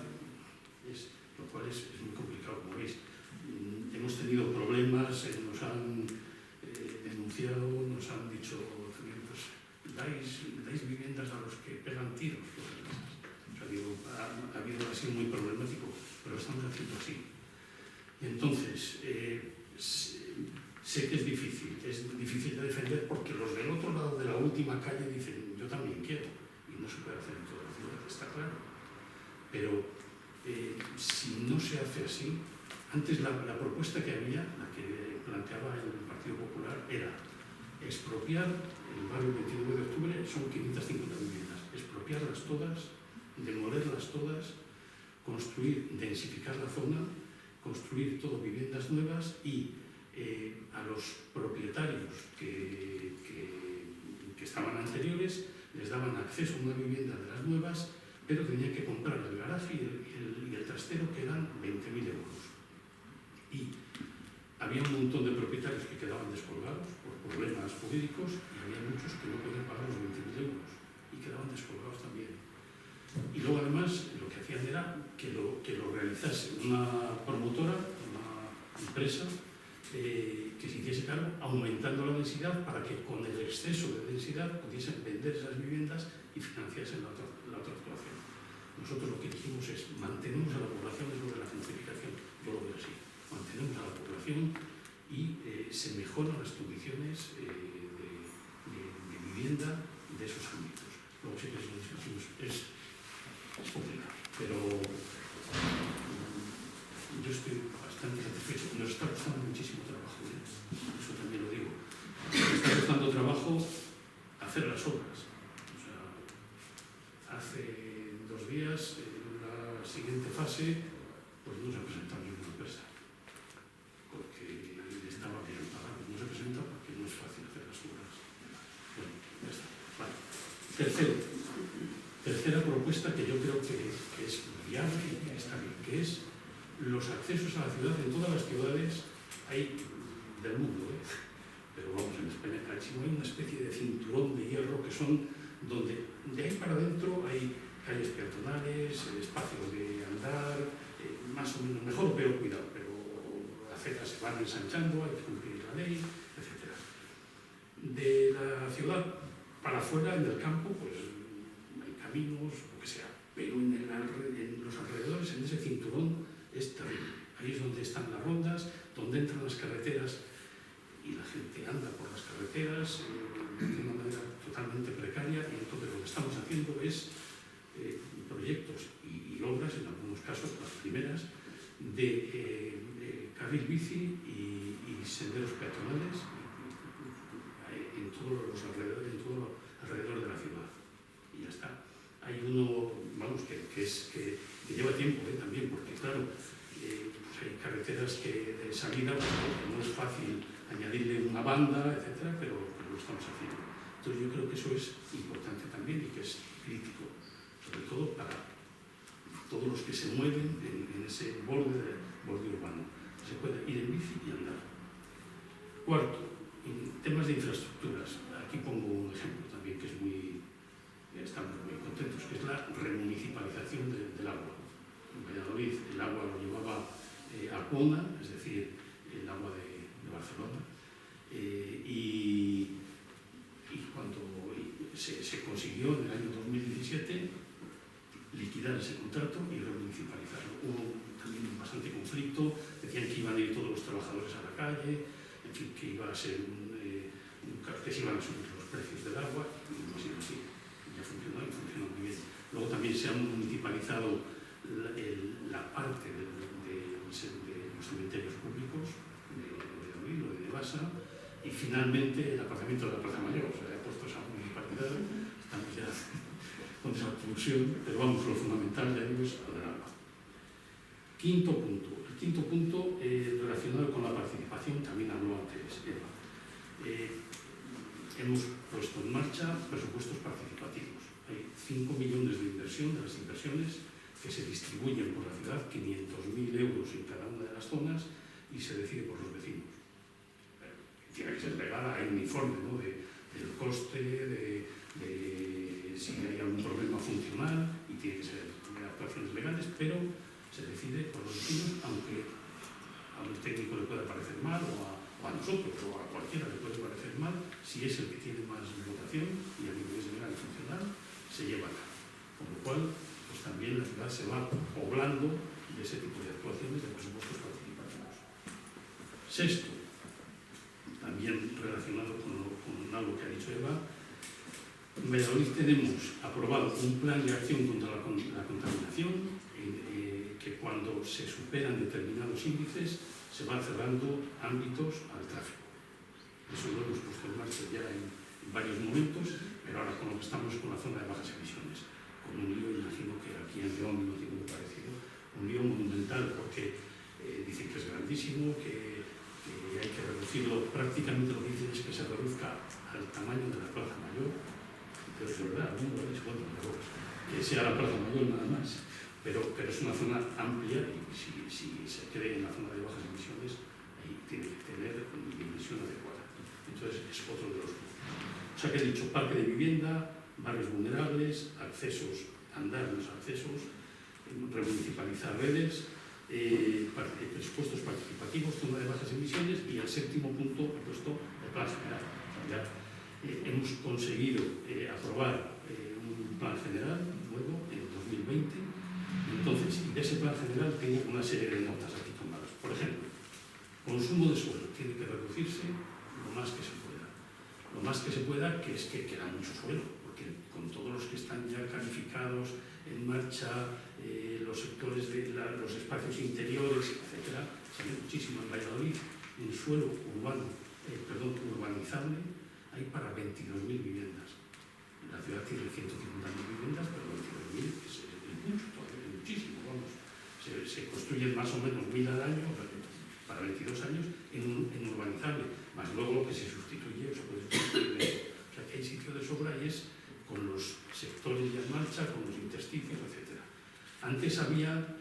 lo cual es muy complicado, como veis. Hemos tenido problemas, nos han denunciado, nos han dicho, pues, dais viviendas a los que pegan tiros. O sea, digo, ha sido muy problemático, pero lo estamos haciendo así. Entonces, sé que es difícil de defender porque los del otro lado de la última calle dicen, yo también quiero, y no se puede hacer en toda la ciudad, está claro. Pero si no se hace así, antes la propuesta que había, la que planteaba el Partido Popular, era expropiar el barrio 29 de octubre, son 550 viviendas, expropiarlas todas, demolerlas todas, construir, densificar la zona, construir todo viviendas nuevas y a los propietarios que estaban anteriores les daban acceso a una vivienda de las nuevas, pero tenían que comprar el garaje y el trastero, que eran 20.000 euros. Y había un montón de propietarios que quedaban descolgados por problemas jurídicos y había muchos que no podían pagar los 20.000 euros y quedaban descolgados también. Y luego además lo que hacían era que lo realizase una promotora, una empresa, que se hiciese cargo aumentando la densidad para que con el exceso de densidad pudiesen vender esas viviendas y financiarse la otra actuación. Nosotros lo que dijimos es mantenemos a la población dentro de la gentrificación, yo lo veo así, mantenemos a la población y se mejoran las condiciones de vivienda de esos ámbitos. Luego sí que es complicado, pero yo estoy bastante satisfecho. Nos está costando muchísimo trabajo, eso también lo digo. Nos está costando trabajo hacer las obras. O sea, hace 2 días, en la siguiente fase, pues no se ha presentado ninguna empresa, porque estaba bien pagado. No se presenta porque no es fácil hacer las obras. Bueno, ya está. Vale. Tercera propuesta que yo creo que es viable y que está bien, que es los accesos a la ciudad. En todas las ciudades hay del mundo, pero vamos, en España hay una especie de cinturón de hierro que son donde de ahí para adentro hay calles peatonales, espacios de andar, más o menos mejor o peor cuidado, pero las aceras se van ensanchando, hay que cumplir la ley, etc. De la ciudad para afuera, en el campo, pues hay caminos, lo que sea, pero en los alrededores, en ese cinturón, es terrible. Ahí es donde están las rondas, donde entran las carreteras y la gente anda por las carreteras de una manera totalmente precaria, y entonces lo que estamos haciendo es proyectos y obras, en algunos casos las primeras, de carril bici y senderos peatonales en todos los alrededores, en todo alrededor de la ciudad. Y ya está. Hay uno, vamos, que lleva tiempo también, porque claro, pues hay carreteras que de salida pues, no es fácil añadirle una banda, etcétera, pero lo estamos haciendo. Entonces yo creo que eso es importante también y que es crítico, sobre todo para todos los que se mueven en ese borde urbano. Se puede ir en bici y andar. Cuarto, en temas de infraestructuras. Aquí pongo un ejemplo también que es estamos muy contentos, que es la remunicipalización del agua. En Valladolid el agua lo llevaba Arcona, es decir, el agua de Barcelona, y cuando se consiguió en el año 2017 liquidar ese contrato y remunicipalizarlo. Hubo también bastante conflicto, decían que iban a ir todos los trabajadores a la calle, en fin, que iba a ser que se iban a subir los precios del agua, y no ha sido así. Ya funcionó y funcionó muy bien. Luego también se ha municipalizado la parte de los cementerios públicos de Valladolid o de Nevasa, y finalmente el aparcamiento de la Plaza Mayor. O sea, ya puestos a municipalidad, estamos ya con esa pulsión, pero vamos, lo fundamental de ello es el agua. Quinto punto. El quinto punto relacionado con la participación, también habló antes Eva. Hemos puesto en marcha presupuestos participativos. Hay 5 millones de inversión, de las inversiones que se distribuyen por la ciudad, 500.000 euros en cada una de las zonas, y se decide por los vecinos. Tiene que ser legal, hay un informe, ¿no?, del coste, de si hay algún problema funcional, y tiene que ser actuaciones legales, pero se decide por los vecinos, aunque a un técnico le pueda parecer mal, o a nosotros, o a cualquiera le puede parecer mal, si es el que tiene más votación y a nivel legal y funcional, se lleva a cabo. Con lo cual, pues también la ciudad se va poblando de ese tipo de actuaciones de presupuestos participativos. Sexto, también relacionado con algo que ha dicho Eva, en Valladolid tenemos aprobado un plan de acción contra la contaminación, que cuando se superan determinados índices se van cerrando ámbitos al tráfico. Eso lo hemos puesto en marcha ya en varios momentos, pero ahora con lo que estamos con la zona de bajas emisiones, con un lío, imagino que aquí en León no tiene muy parecido, un lío monumental, porque dicen que es grandísimo, que hay que reducirlo, prácticamente lo que dicen es que se reduzca al tamaño de la Plaza Mayor. Pero es verdad, alguno lo ha dicho, bueno, que sea la Plaza Mayor nada más, pero es una zona amplia, y si se cree en la zona de bajas emisiones, ahí tiene que tener una dimensión adecuada. Entonces es otro de los puntos. O sea que he dicho parque de vivienda, barrios vulnerables, accesos, andar en los accesos, remunicipalizar redes, presupuestos participativos, zona de bajas emisiones, y al séptimo punto he puesto el plan general. Ya, hemos conseguido aprobar un plan general nuevo en 2020 ese plan general tiene una serie de notas aquí tomadas. Por ejemplo, consumo de suelo tiene que reducirse lo más que se pueda. Lo más que se pueda, que es que queda mucho suelo, porque con todos los que están ya calificados, en marcha, los sectores de los espacios interiores, etc., sale muchísimo. En Valladolid, en suelo urbanizable, hay para 22.000 viviendas. La ciudad tiene 150.000 viviendas, pero 22.000 es mucho, todavía es muchísimo, vamos. Se construyen más o menos 1.000 al año, para 22 años, en urbanizable, más luego lo que se sustituye, se puede sustituir. O sea, que hay sitio de sobra y es con los sectores ya en marcha, con los intersticios, etc. Antes había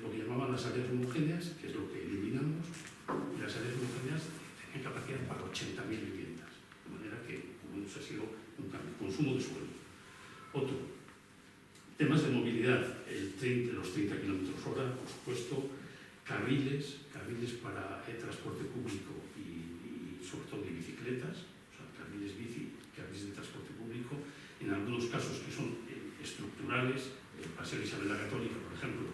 lo que llamaban las áreas homogéneas, que es lo que eliminamos, y las áreas homogéneas tenían capacidad para 80.000 viviendas, de manera que ha sido un cambio. Consumo de suelo. Otro, temas de movilidad, los 30 km/h, por supuesto, carriles para el transporte público y sobre todo de bicicletas, o sea, carriles bici, carriles de transporte público, en algunos casos que son estructurales. El Paseo Isabel la Católica, por ejemplo,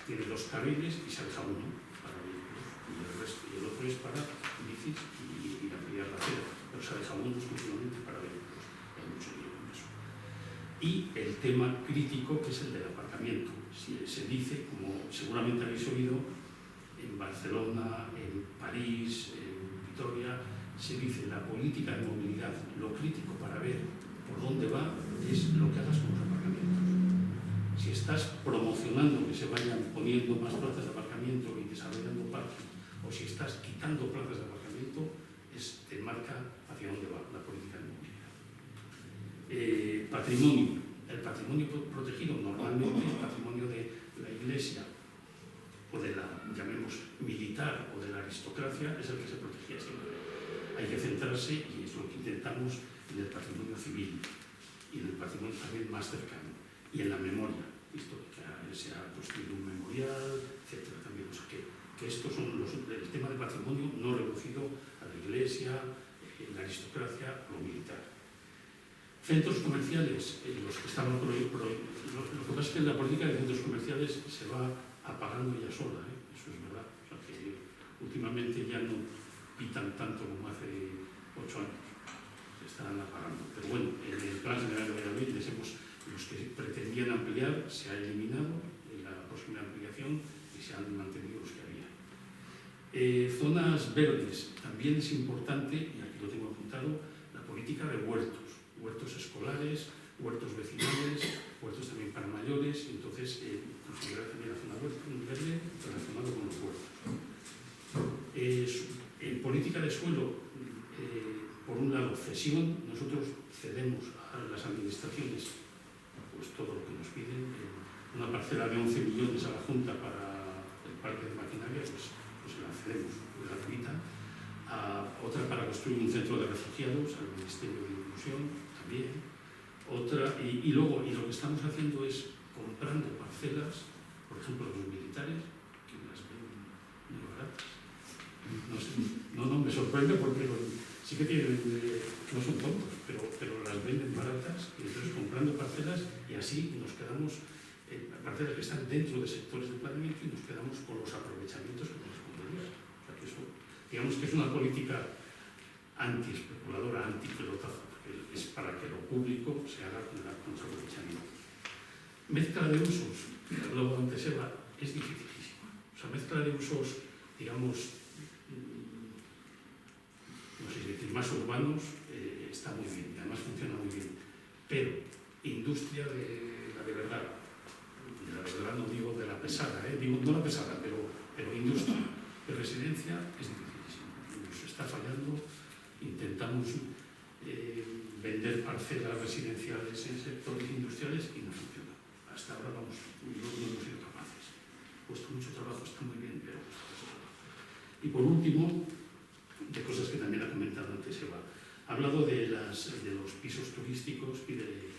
tiene 2 carriles y se deja uno para vehículos, y el otro es para bicis y ampliar la acera, pero se deja uno exclusivamente para vehículos. Hay mucho lío con eso. Y el tema crítico, que es el del aparcamiento. Se dice, como seguramente habéis oído, en Barcelona, en París, en Vitoria, se dice la política de movilidad, lo crítico para ver por dónde va es lo que hagas con los aparcamientos. Si estás promocionando que se vayan poniendo más plazas de aparcamiento y desarrollando parques, o si estás quitando plazas de aparcamiento, te marca hacia dónde va la política de movilidad. Patrimonio. El patrimonio protegido, normalmente el patrimonio de la Iglesia o de la, llamemos, militar o de la aristocracia, es el que se protegía siempre. Hay que centrarse, y es lo que intentamos, en el patrimonio civil y en el patrimonio también más cercano, y en la memoria histórica. Se ha construido un memorial, etcétera, también. O sea, que estos son el tema del patrimonio no reducido a la Iglesia, la aristocracia, lo militar. Centros comerciales, los que estaban prohibidos. Lo que pasa es que la política de centros comerciales se va apagando ella sola, eso es verdad. O sea, que últimamente ya no pitan tanto como hace 8 años, se están apagando. Pero bueno, en el Plan General de Valladolid, los que pretendían ampliar, se ha eliminado en la próxima ampliación y se han mantenido los que había. Zonas verdes, también es importante, y aquí lo tengo apuntado, la política de huertos escolares, huertos vecinales, huertos también para mayores. Entonces, considerar también la zona verde relacionado con los huertos. En política de suelo, por un lado, cesión. Nosotros cedemos a las administraciones pues todo lo que nos piden. Una parcela de 11 millones a la Junta para el parque de maquinaria, pues la cedemos gratuita. Otra para construir un centro de refugiados al Ministerio de Inclusión también. Otra, y luego lo que estamos haciendo es comprando parcelas, por ejemplo, los militares, que las ven muy baratas. No sé, no me sorprende porque sí que tienen, no son tontos, pero las venden baratas, y entonces comprando parcelas, y así nos quedamos, parcelas que están dentro de sectores de planeamiento, y nos quedamos con los aprovechamientos que corresponderían. O sea, que eso, digamos que es una política anti-especuladora, anti-pelotazo, porque es para que lo público se haga con su aprovechamiento. Mezcla de usos, que hablaba antes Eva, es dificilísima. O sea, mezcla de usos, digamos, no sé si decir, más urbanos, está muy bien, y además funciona muy bien. Pero industria de la de verdad no digo de la pesada, digo no la pesada, pero industria de residencia es dificilísimo. Nos está fallando, intentamos vender parcelas residenciales en sectores industriales y no funciona. Hasta ahora no hemos sido capaces. Cuesta mucho trabajo, está muy bien, pero cuesta mucho trabajo. Y por último, de cosas que también ha comentado antes Eva, ha hablado de los pisos turísticos y de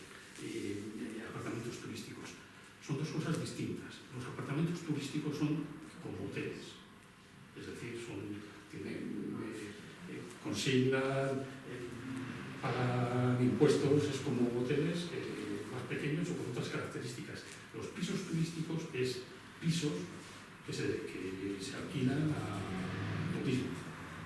apartamentos turísticos. Son dos cosas distintas. Los apartamentos turísticos son como hoteles, es decir, tienen consigna, pagan impuestos, es como hoteles más pequeños o con otras características. Los pisos turísticos es pisos que se alquilan a turismo.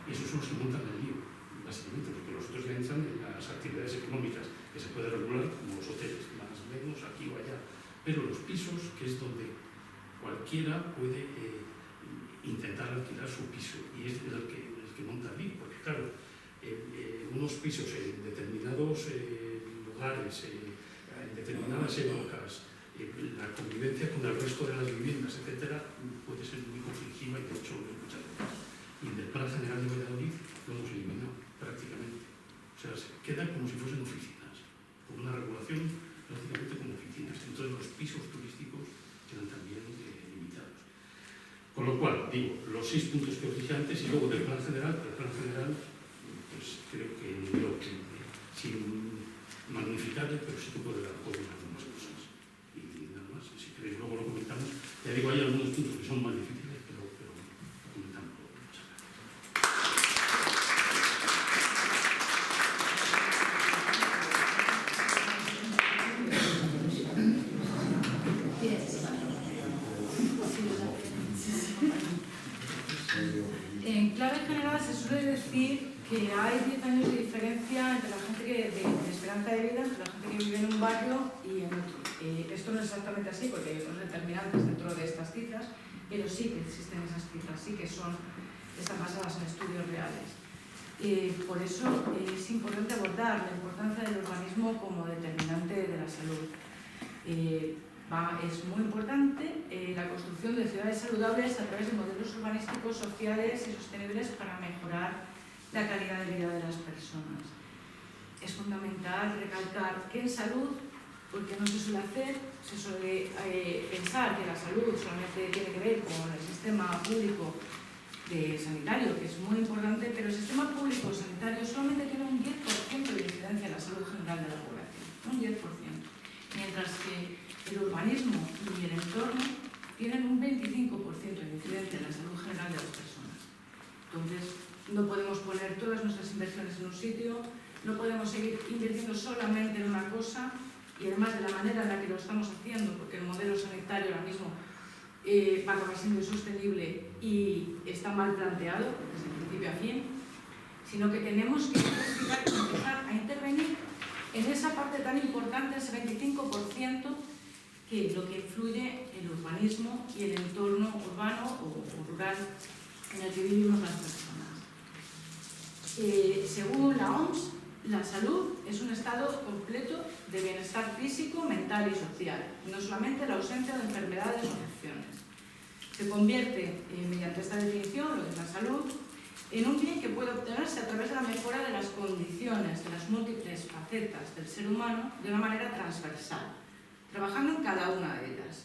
Y esos son los que montan el lío, básicamente, porque los otros ya entran en las actividades económicas que se puede regular, como los hoteles, más o menos aquí o allá. Pero los pisos, que es donde cualquiera puede intentar alquilar su piso, y es el que monta el lío, porque claro, unos pisos en determinados lugares, en determinadas épocas, la convivencia con el resto de las viviendas, etcétera, puede ser muy conflictiva y de hecho muchas veces. Y en el Plan General de Valladolid lo hemos eliminado prácticamente. O sea, se queda como si fuesen oficinas, con una regulación prácticamente como oficinas. Entonces los pisos turísticos quedan también limitados. Con lo cual, digo, los 6 puntos que os dije antes y luego del Plan General, pues creo que sin magnificarle, pero sí que puede dar juego en algunas cosas. Y nada más, si queréis luego lo comentamos. Ya digo, hay algunos puntos que son más difíciles, pero comentamos. Muchas gracias. En clave general se suele decir que hay 10 años de diferencia entre la gente de esperanza de vida, entre la gente que vive en un barrio y en otro. Esto no es exactamente así porque hay otros determinantes dentro de estas cifras, pero sí que existen esas cifras, sí que están basadas en estudios reales. Por eso es importante abordar la importancia del urbanismo como determinante de la salud. Es muy importante la construcción de ciudades saludables a través de modelos urbanísticos, sociales y sostenibles para mejorar la calidad de vida de las personas. Es fundamental recalcar que en salud, porque no se suele hacer, se suele pensar que la salud solamente tiene que ver con el sistema público sanitario, que es muy importante, pero el sistema público sanitario solamente tiene un 10% de incidencia en la salud general de la población, un 10%, mientras que el urbanismo y el entorno tienen un 25% de incidencia en la salud general de las personas. Entonces, no podemos poner todas nuestras inversiones en un sitio, no podemos seguir invirtiendo solamente en una cosa y además de la manera en la que lo estamos haciendo, porque el modelo sanitario ahora mismo va a siendo insostenible y está mal planteado desde principio a fin, sino que tenemos que empezar a intervenir en esa parte tan importante, ese 25%, que es lo que influye el urbanismo y el entorno urbano o rural en el que vivimos las personas. Según la OMS, la salud es un estado completo de bienestar físico, mental y social, no solamente la ausencia de enfermedades o afecciones. Se convierte, mediante esta definición, lo que es la salud, en un bien que puede obtenerse a través de la mejora de las condiciones de las múltiples facetas del ser humano de una manera transversal, trabajando en cada una de ellas,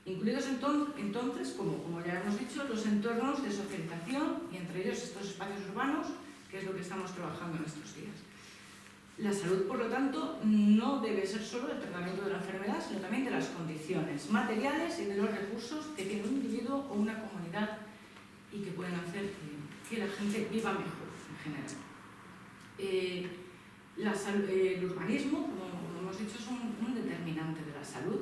incluidos entonces, como ya hemos dicho, los entornos de socialización y entre ellos estos espacios urbanos, que es lo que estamos trabajando en estos días. La salud, por lo tanto, no debe ser solo el tratamiento de la enfermedad, sino también de las condiciones materiales y de los recursos que tiene un individuo o una comunidad y que pueden hacer que la gente viva mejor en general. El urbanismo, como hemos dicho, es un determinante de la salud.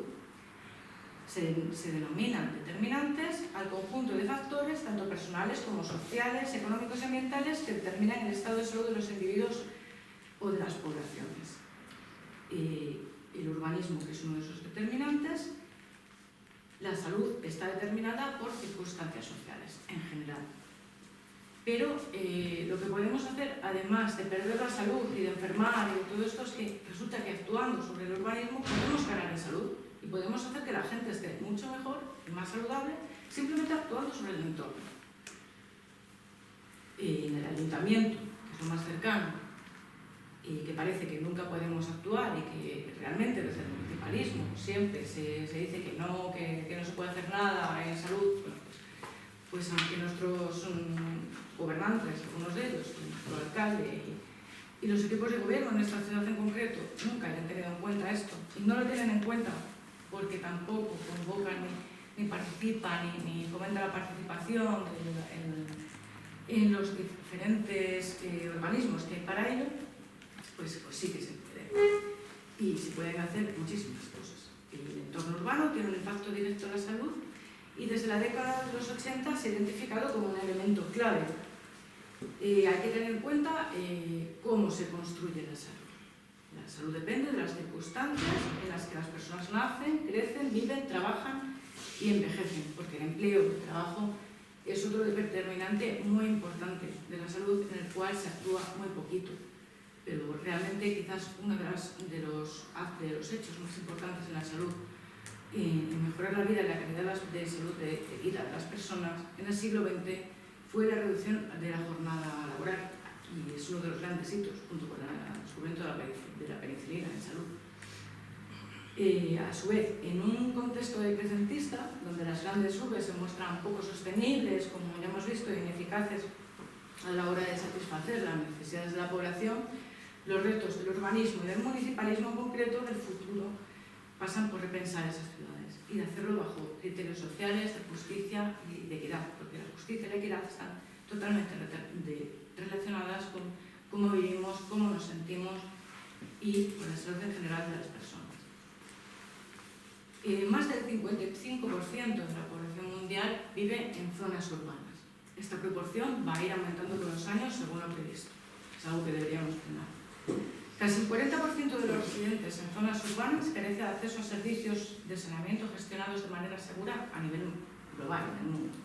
Se denominan determinantes al conjunto de factores, tanto personales como sociales, económicos y ambientales, que determinan el estado de salud de los individuos o de las poblaciones. El urbanismo, que es uno de esos determinantes, la salud está determinada por circunstancias sociales en general. Pero lo que podemos hacer, además de perder la salud y de enfermar y todo esto, es que resulta que actuando sobre el urbanismo podemos ganar en salud y podemos hacer que la gente esté mucho mejor y más saludable simplemente actuando sobre el entorno. En el ayuntamiento, que es lo más cercano, y que parece que nunca podemos actuar y que realmente desde el municipalismo siempre se dice que no se puede hacer nada en salud, pues aunque nuestros gobernantes, algunos de ellos, nuestro alcalde y los equipos de gobierno en esta ciudad en concreto, nunca hayan tenido en cuenta esto, y no lo tienen en cuenta porque tampoco convocan ni participan ni fomentan la participación en los diferentes organismos que hay para ello, pues sí que se puede. Y se pueden hacer muchísimas cosas. El entorno urbano tiene un impacto directo en la salud y desde la década de los 80 se ha identificado como un elemento clave. Hay que tener en cuenta cómo se construye la salud. La salud depende de las circunstancias en las que las personas nacen, crecen, viven, trabajan y envejecen, porque el empleo, el trabajo, es otro determinante muy importante de la salud en el cual se actúa muy poquito. Pero realmente quizás uno de los hechos más importantes en la salud en mejorar la vida y la calidad de salud de vida de las personas en el siglo XX fue la reducción de la jornada laboral, y es uno de los grandes hitos, junto con el descubrimiento de la penicilina en salud. A su vez, en un contexto decrecentista, donde las grandes urbes se muestran poco sostenibles, como ya hemos visto, e ineficaces a la hora de satisfacer las necesidades de la población, los retos del urbanismo y del municipalismo en concreto del futuro pasan por repensar esas ciudades y de hacerlo bajo criterios sociales, de justicia y de equidad, porque la justicia y la equidad están totalmente relacionadas con cómo vivimos, cómo nos sentimos y con la salud en general de las personas. Más del 55% de la población mundial vive en zonas urbanas. Esta proporción va a ir aumentando con los años según lo previsto. Es algo que deberíamos frenar. Casi el 40% de los residentes en zonas urbanas carece de acceso a servicios de saneamiento gestionados de manera segura a nivel global en el mundo.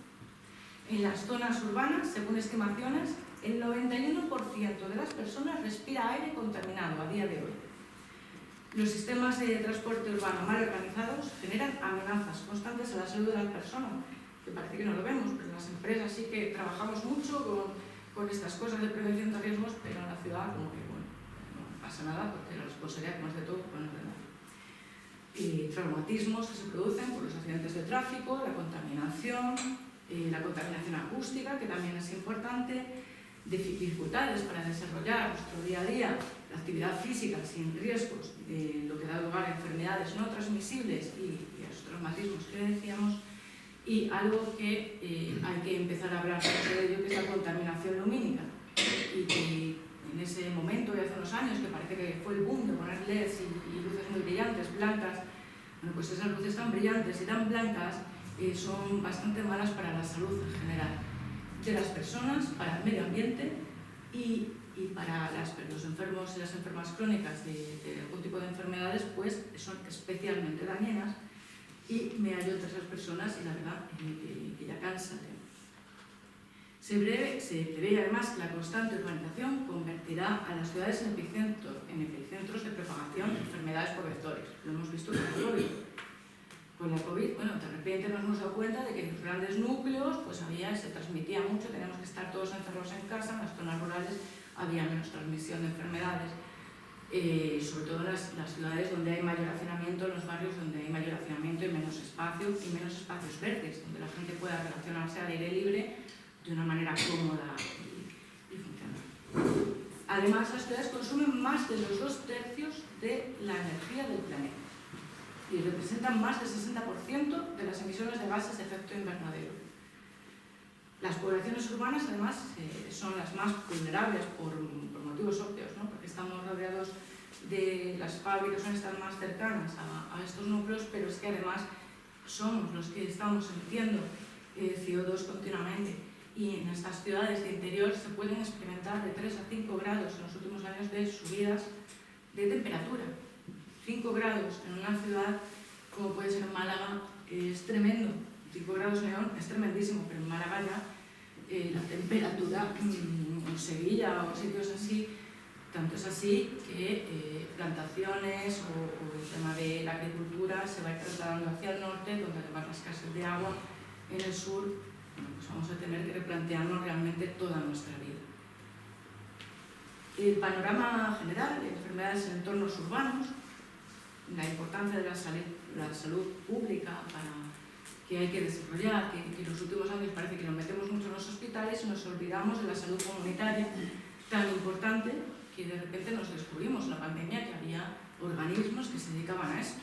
En las zonas urbanas, según estimaciones, el 91% de las personas respira aire contaminado a día de hoy. Los sistemas de transporte urbano mal organizados generan amenazas constantes a la salud de las personas, que parece que no lo vemos, pero las empresas sí que trabajamos mucho con estas cosas de prevención de riesgos, pero en la ciudad como que bueno, no pasa nada porque la responsabilidad más de todo pone de nada. Y traumatismos que se producen por los accidentes de tráfico, la contaminación acústica, que también es importante, dificultades para desarrollar nuestro día a día, la actividad física sin riesgos, lo que da lugar a enfermedades no transmisibles y a los traumatismos que decíamos, y algo que hay que empezar a hablar sobre ello, que es la contaminación lumínica, y que en ese momento, de hace unos años, que parece que fue el boom de poner LEDs y luces muy brillantes, blancas, bueno, pues esas luces tan brillantes y tan blancas son bastante malas para la salud en general de las personas, para el medio ambiente y para los enfermos y las enfermas crónicas de algún tipo de enfermedades, pues son especialmente dañinas, y me hallo entre esas personas y la verdad que ya cansa. Se prevé además que la constante urbanización convertirá a las ciudades en epicentros de propagación de enfermedades por vectores. Lo hemos visto con el COVID. Con la COVID, bueno, de repente nos hemos dado cuenta de que en los grandes núcleos pues se transmitía mucho, teníamos que estar todos encerrados en casa, en las zonas rurales había menos transmisión de enfermedades, sobre todo en las ciudades donde hay mayor hacinamiento, en los barrios donde hay mayor hacinamiento y menos espacios verdes, donde la gente pueda relacionarse al aire libre de una manera cómoda y funcional. Además, las ciudades consumen más de los 2/3 de la energía del planeta y representan más del 60% de las emisiones de gases de efecto invernadero. Las poblaciones urbanas, además, son las más vulnerables por motivos obvios, ¿no? Porque estamos rodeados de las fábricas, son estas más cercanas a estos núcleos, pero es que además somos los que estamos emitiendo CO2 continuamente, y en estas ciudades de interior se pueden experimentar de 3 a 5 grados en los últimos años de subidas de temperatura. 5 grados en una ciudad como puede ser Málaga es tremendo. 5 grados en León es tremendísimo, pero en Málaga ya la temperatura en Sevilla o sitios así, tanto es así que plantaciones o el tema de la agricultura se va a ir trasladando hacia el norte, donde además la escasez de agua en el sur, bueno, pues vamos a tener que replantearnos realmente toda nuestra vida. El panorama general de enfermedades en entornos urbanos, la importancia de la salud pública que hay que desarrollar, que en los últimos años parece que nos metemos mucho en los hospitales y nos olvidamos de la salud comunitaria tan importante, que de repente nos descubrimos en la pandemia que había organismos que se dedicaban a esto.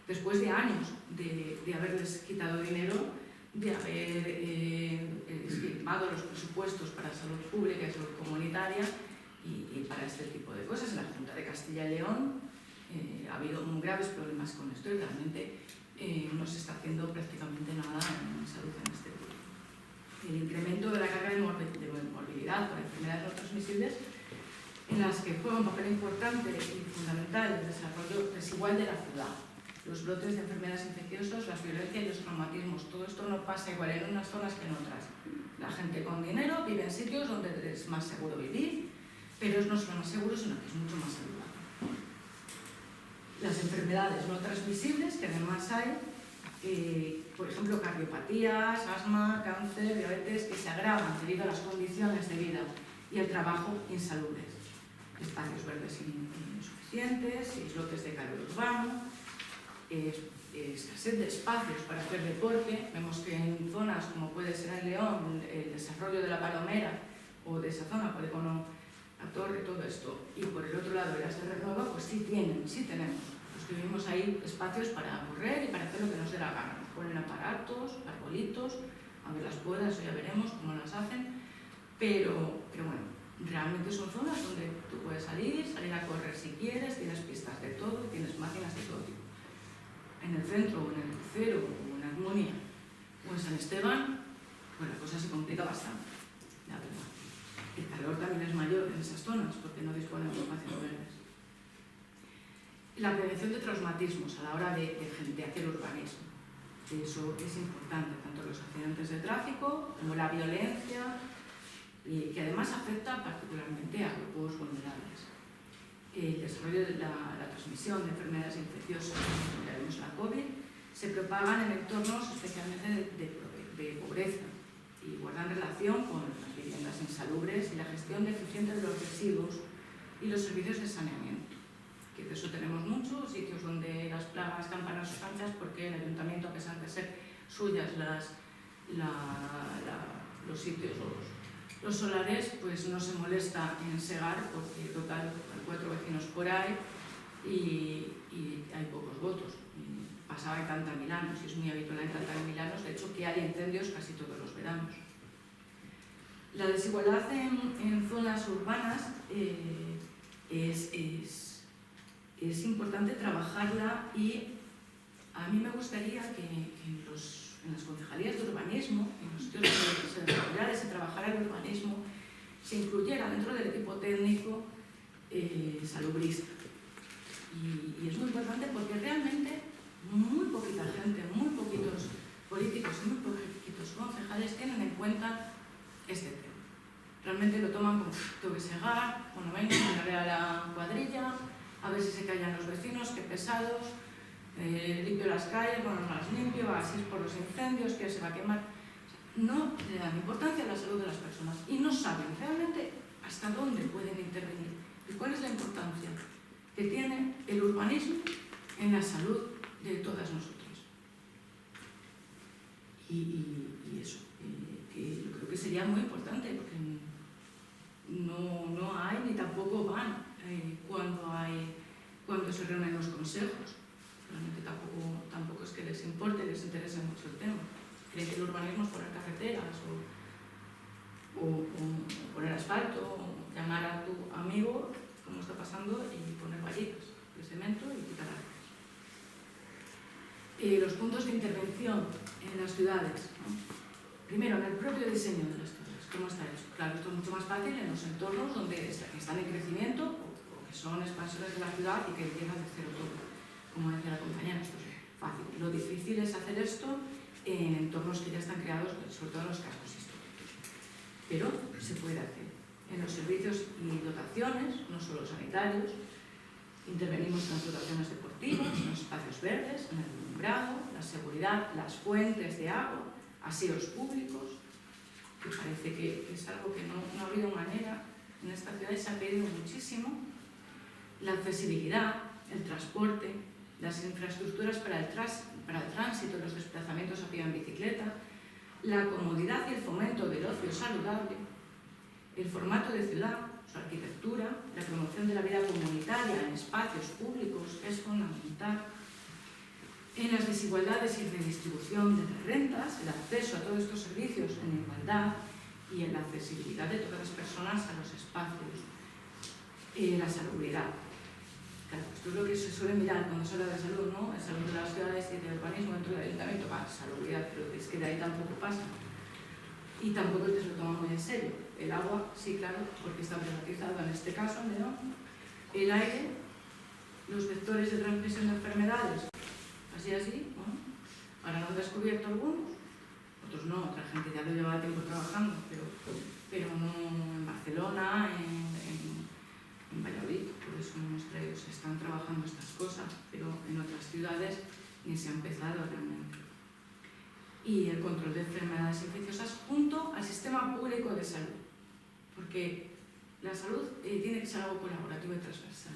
Después de años de haberles quitado dinero, de haber estimado los presupuestos para salud pública y salud comunitaria y para este tipo de cosas, en la Junta de Castilla y León ha habido graves problemas con esto y realmente no se está haciendo prácticamente nada en salud en este grupo. El incremento de la carga de morbilidad por enfermedades no transmisibles, en las que juega un papel importante y fundamental el desarrollo desigual de la ciudad. Los brotes de enfermedades infecciosas, la violencia y los traumatismos. Todo esto no pasa igual en unas zonas que en otras. La gente con dinero vive en sitios donde es más seguro vivir, pero no solo más seguro, sino que es mucho más saludable. Las enfermedades no transmisibles, que además hay, por ejemplo, cardiopatías, asma, cáncer, diabetes, que se agravan debido a las condiciones de vida y el trabajo insalubres. Espacios verdes insuficientes, islotes de calor urbano, escasez de espacios para hacer deporte. Vemos que en zonas como puede ser en León, el desarrollo de la Palomera o de esa zona, Polígono La Torre, todo esto, y por el otro lado Eras de Renueva, pues sí tenemos. Los que vivimos ahí espacios para correr y para hacer lo que nos dé la gana. Nos ponen aparatos, arbolitos, aunque las podas ya veremos cómo las hacen, pero bueno, realmente son zonas donde tú puedes salir a correr si quieres, tienes pistas de todo, tienes máquinas de todo tipo. En el centro, o en el Crucero, o en Armonía, o en San Esteban, pues la cosa se complica bastante, la verdad. El calor también es mayor en esas zonas porque no disponemos de espacios verdes. La prevención de traumatismos a la hora de hacer urbanismo. Eso es importante, tanto los accidentes de tráfico como la violencia, y que además afecta particularmente a grupos vulnerables. El desarrollo de la transmisión de enfermedades infecciosas, como ya vemos la COVID, se propagan en entornos especialmente de pobreza y guardan relación con las viviendas insalubres y la gestión deficiente de los residuos y los servicios de saneamiento. Que de eso tenemos muchos sitios donde las plagas campan a sus anchas porque el ayuntamiento, a pesar de ser suyas los sitios, los solares, pues no se molesta en segar porque total hay 4 vecinos por ahí y hay pocos votos. Pasaba en Cantamilanos y es muy habitual en Cantamilanos, de hecho que hay incendios casi todos los veranos. La desigualdad en zonas urbanas es importante trabajarla, y a mí me gustaría que en las concejalías de urbanismo, en los sitios donde se desarrollara y se trabajara el urbanismo, se incluyera dentro del equipo técnico salubrista. Y es muy importante porque realmente muy poquita gente, muy poquitos políticos y muy poquitos concejales tienen en cuenta este tema. Realmente lo toman como tengo que segar, bueno, venga, mandaré a la cuadrilla, a ver si se callan los vecinos, qué pesados, limpio las calles, bueno, no las limpio, así es por los incendios, que se va a quemar. No le dan importancia a la salud de las personas y no saben realmente hasta dónde pueden intervenir y cuál es la importancia que tiene el urbanismo en la salud de todas nosotras. Y eso, que yo creo que sería muy importante porque no hay ni tampoco van cuando se reúnen los consejos. Realmente tampoco es que les importe, les interese mucho el tema. Creen que el urbanismo es poner carreteras o poner asfalto, o llamar a tu amigo, como está pasando, y poner vallitas de cemento y quitar árboles. Los puntos de intervención en las ciudades, ¿no? Primero, en el propio diseño de las ciudades, ¿cómo está hecho? Claro, esto es mucho más fácil en los entornos donde están en crecimiento o que son expansores de la ciudad y que empiezan de cero todo. Como decía la compañera, esto es fácil. Lo difícil es hacer esto en entornos que ya están creados, sobre todo en los cascos históricos. Pero se puede hacer. En los servicios y dotaciones, no solo sanitarios, intervenimos en las dotaciones deportivas, en los espacios verdes, en el alumbrado, la seguridad, las fuentes de agua, aseos públicos, que parece que es algo que no ha habido manera. En esta ciudad se ha pedido muchísimo. La accesibilidad, el transporte, las infraestructuras para el tránsito, los desplazamientos a pie o en bicicleta, la comodidad y el fomento del ocio saludable, el formato de ciudad, su arquitectura, la promoción de la vida comunitaria en espacios públicos es fundamental. En las desigualdades y redistribución de las rentas, el acceso a todos estos servicios en igualdad y en la accesibilidad de todas las personas a los espacios. La salubridad. Claro, esto es lo que se suele mirar cuando se habla de salud, ¿no? El salud de las ciudades y del urbanismo dentro del ayuntamiento, salubridad, pero es que de ahí tampoco pasa. Y tampoco es que se lo toma muy en serio. El agua, sí, claro, porque está privatizado en este caso, en León. El aire, los vectores de transmisión de enfermedades, así, ¿no? Ahora no han descubierto algunos, otros no, otra gente ya lo lleva tiempo trabajando, pero no en Barcelona, en Valladolid, por eso se están trabajando estas cosas, pero en otras ciudades ni se ha empezado realmente. Y el control de enfermedades infecciosas junto al sistema público de salud, porque la salud tiene que ser algo colaborativo y transversal,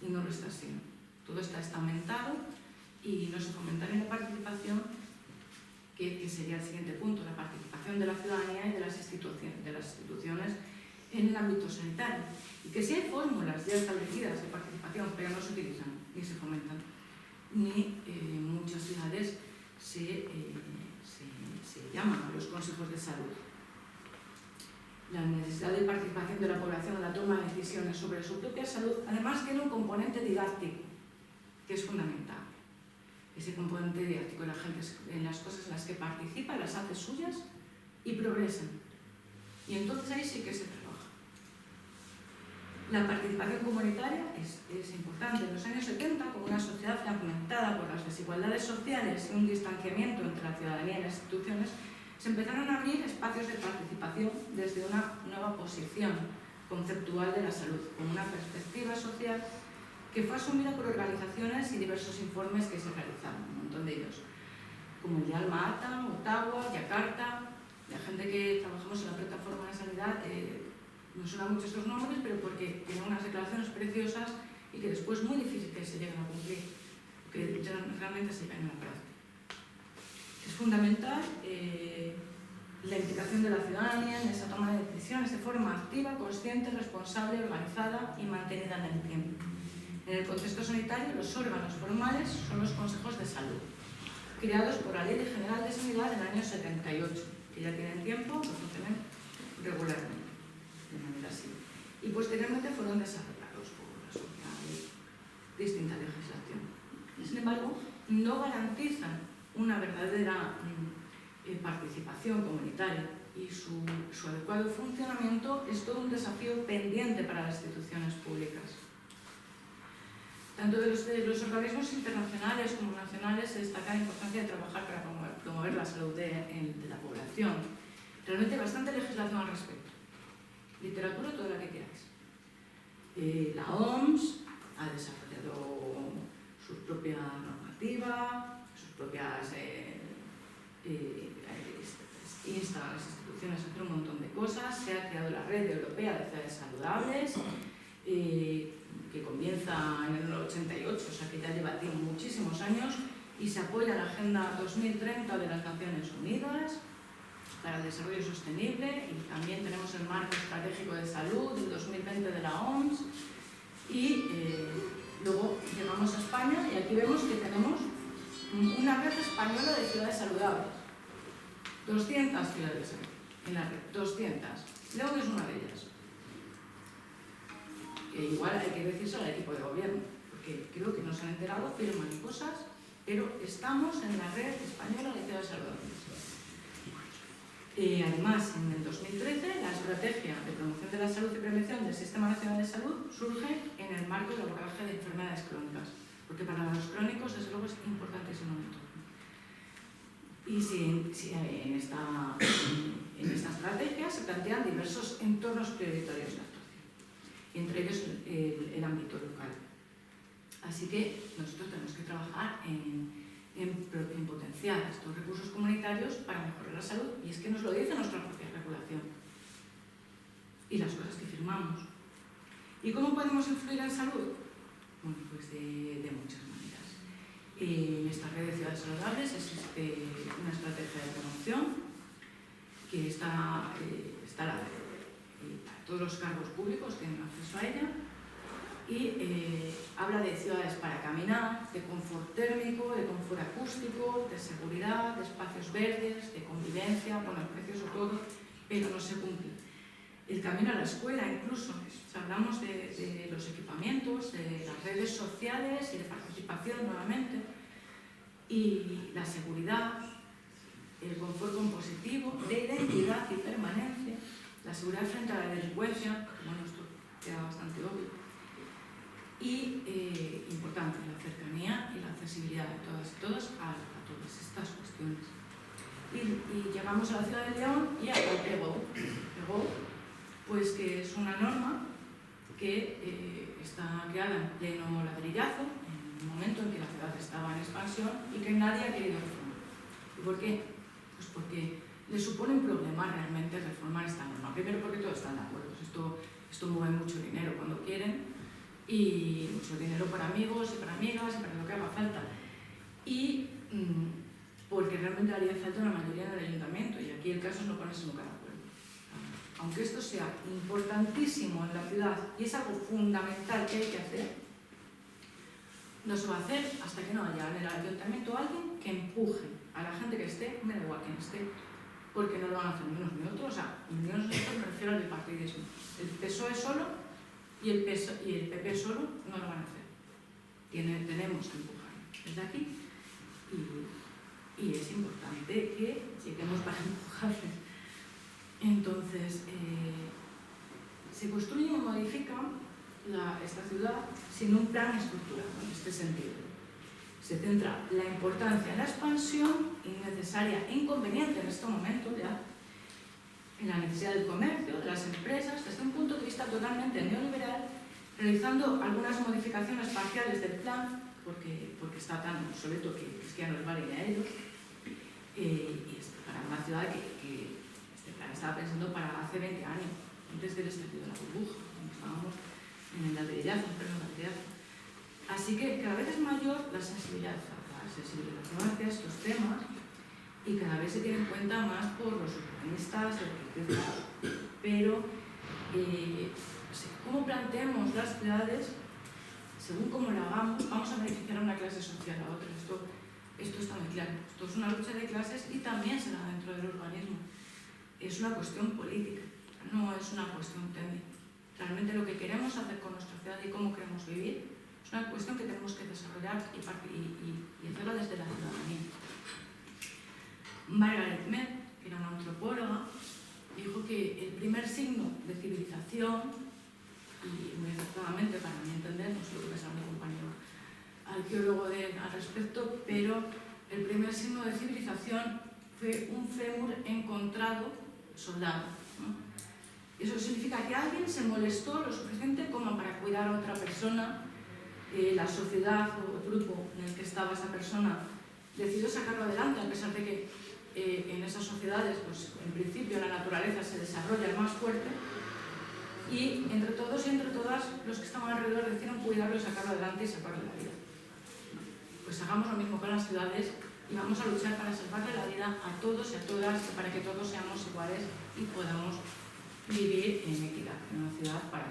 y no lo está siendo. Todo está estamentado y no se fomenta ni la participación, que sería el siguiente punto, la participación de la ciudadanía y de las instituciones en el ámbito sanitario. Y que sí hay fórmulas ya establecidas de participación, pero no se utilizan ni se fomentan. Ni en muchas ciudades se llaman a los consejos de salud. La necesidad de participación de la población en la toma de decisiones sobre su propia salud, además tiene un componente didáctico, que es fundamental. Ese componente didáctico, la gente en las cosas en las que participa, las hace suyas y progresan. Y entonces ahí sí que se trabaja. La participación comunitaria es importante. En los años 70, con una sociedad fragmentada por las desigualdades sociales y un distanciamiento entre la ciudadanía y las instituciones, se empezaron a abrir espacios de participación desde una nueva posición conceptual de la salud, con una perspectiva social que fue asumida por organizaciones y diversos informes que se realizaron, un montón de ellos, como el de Alma Ata, Ottawa, Yakarta. La gente que trabajamos en la plataforma de sanidad nos suenan mucho estos nombres, pero porque tienen unas declaraciones preciosas y que después es muy difícil que se lleguen a cumplir, que realmente se lleven a la práctica. Es fundamental la implicación de la ciudadanía en esa toma de decisiones de forma activa, consciente, responsable, organizada y mantenida en el tiempo. En el contexto sanitario, los órganos formales son los consejos de salud, creados por la Ley General de Sanidad del año 78, que ya tienen tiempo, que funcionan regularmente, de manera así. Y posteriormente fueron desarrollados por la sociedad de distinta legislación. Sin embargo, no garantizan una verdadera participación comunitaria y su adecuado funcionamiento es todo un desafío pendiente para las instituciones públicas. Tanto de los organismos internacionales como nacionales se destaca la importancia de trabajar para promover la salud de la población. Realmente hay bastante legislación al respecto. Literatura, toda la que queráis. La OMS ha desarrollado su propia normativa, sus propias insta a las instituciones a hacer un montón de cosas. Se ha creado la Red Europea de Ciudades Saludables, que comienza en el 88, o sea que ya lleva muchísimos años, y se apoya la Agenda 2030 de las Naciones Unidas para el Desarrollo Sostenible, y también tenemos el Marco Estratégico de Salud del 2020 de la OMS, y luego llegamos a España y aquí vemos que tenemos una red española de ciudades saludables. 200 ciudades en la red, 200. León es una de ellas. Que igual hay que decírselo al equipo de gobierno, porque creo que nos han enterado, firman cosas, pero estamos en la red española de ciudades saludables. Además, en el 2013, la estrategia de promoción de la salud y prevención del Sistema Nacional de Salud surge en el marco del abordaje de enfermedades crónicas, porque para los crónicos, desde luego, es importantísimo esto. Y en esta estrategia se plantean diversos entornos prioritarios de actuación, entre ellos el ámbito local. Así que nosotros tenemos que trabajar en potenciar estos recursos comunitarios para mejorar la salud, y es que nos lo dice nuestra propia regulación y las cosas que firmamos. ¿Y cómo podemos influir en salud? Bueno, pues de muchas maneras. En esta red de ciudades saludables existe una estrategia de promoción que está para todos los cargos públicos tienen acceso a ella, y habla de ciudades para caminar, de confort térmico, de confort acústico, de seguridad, de espacios verdes, de convivencia. Bueno, es precioso todo, pero no se cumple. el camino a la escuela incluso. O sea, hablamos de los equipamientos, de las redes sociales y de participación nuevamente, y la seguridad, el confort compositivo, de identidad y permanencia, la seguridad frente a la delincuencia, bueno, esto queda bastante obvio, y importante, la cercanía y la accesibilidad de todas a todas estas cuestiones. Y llegamos a la ciudad de León y al EGO, pues que es una norma que está creada en pleno ladrillazo, en un momento en que la ciudad estaba en expansión y que nadie ha querido reformar. ¿Y por qué? Pues porque le supone un problema realmente reformar esta norma. Primero porque todos están de acuerdo, esto mueve mucho dinero cuando quieren, y mucho dinero para amigos y para amigas y para lo que haga falta. Y porque realmente haría falta una mayoría en el ayuntamiento, y aquí el caso es no ponerse nunca de acuerdo. Aunque esto sea importantísimo en la ciudad y es algo fundamental que hay que hacer, no se va a hacer hasta que no haya en el ayuntamiento alguien que empuje a la gente que esté, me da igual quién esté, porque no lo van a hacer ni unos ni otros. O sea, ni unos ni otros me refiero al bipartidismo. El PSOE solo y el PP solo no lo van a hacer. Tenemos que empujar desde aquí, y es importante que lleguemos para empujarles. Entonces, se construye y modifica esta ciudad sin un plan estructurado en este sentido. Se centra la importancia en la expansión innecesaria e inconveniente en este momento ya, en la necesidad del comercio, de las empresas, desde un punto de vista totalmente neoliberal, realizando algunas modificaciones parciales del plan, porque está tan obsoleto que es que ya no les vale ni a ellos, y es para una ciudad que este plan estaba pensando para hace 20 años, antes del estallido de la burbuja, cuando estábamos en el ladrillazo, en pleno ladrillazo. Así que cada vez es mayor la sensibilización hacia estos temas, y cada vez se tiene en cuenta más por los urbanistas, pero cómo planteemos las ciudades, según cómo lo hagamos, vamos a beneficiar a una clase social a otra. Esto está muy claro. Esto es una lucha de clases y también se da dentro del urbanismo. Es una cuestión política, no es una cuestión técnica. Realmente lo que queremos hacer con nuestra ciudad y cómo queremos vivir es una cuestión que tenemos que desarrollar y hacerla desde la ciudadanía. Margaret Mead, que era una antropóloga, dijo que el primer signo de civilización, y muy acertadamente para mi entender, no sé lo que pensaba mi compañero arqueólogo al respecto, pero el primer signo de civilización fue un fémur encontrado soldado, ¿no? Eso significa que alguien se molestó lo suficiente como para cuidar a otra persona, la sociedad o el grupo en el que estaba esa persona decidió sacarlo adelante, a pesar de que en esas sociedades, pues en principio la naturaleza se desarrolla más fuerte, y entre todos y entre todas los que estaban alrededor decidieron cuidarlo y sacarlo adelante y salvarle la vida. Pues hagamos lo mismo con las ciudades y vamos a luchar para salvarle la vida a todos y a todas, para que todos seamos iguales y podamos vivir en equidad en una ciudad para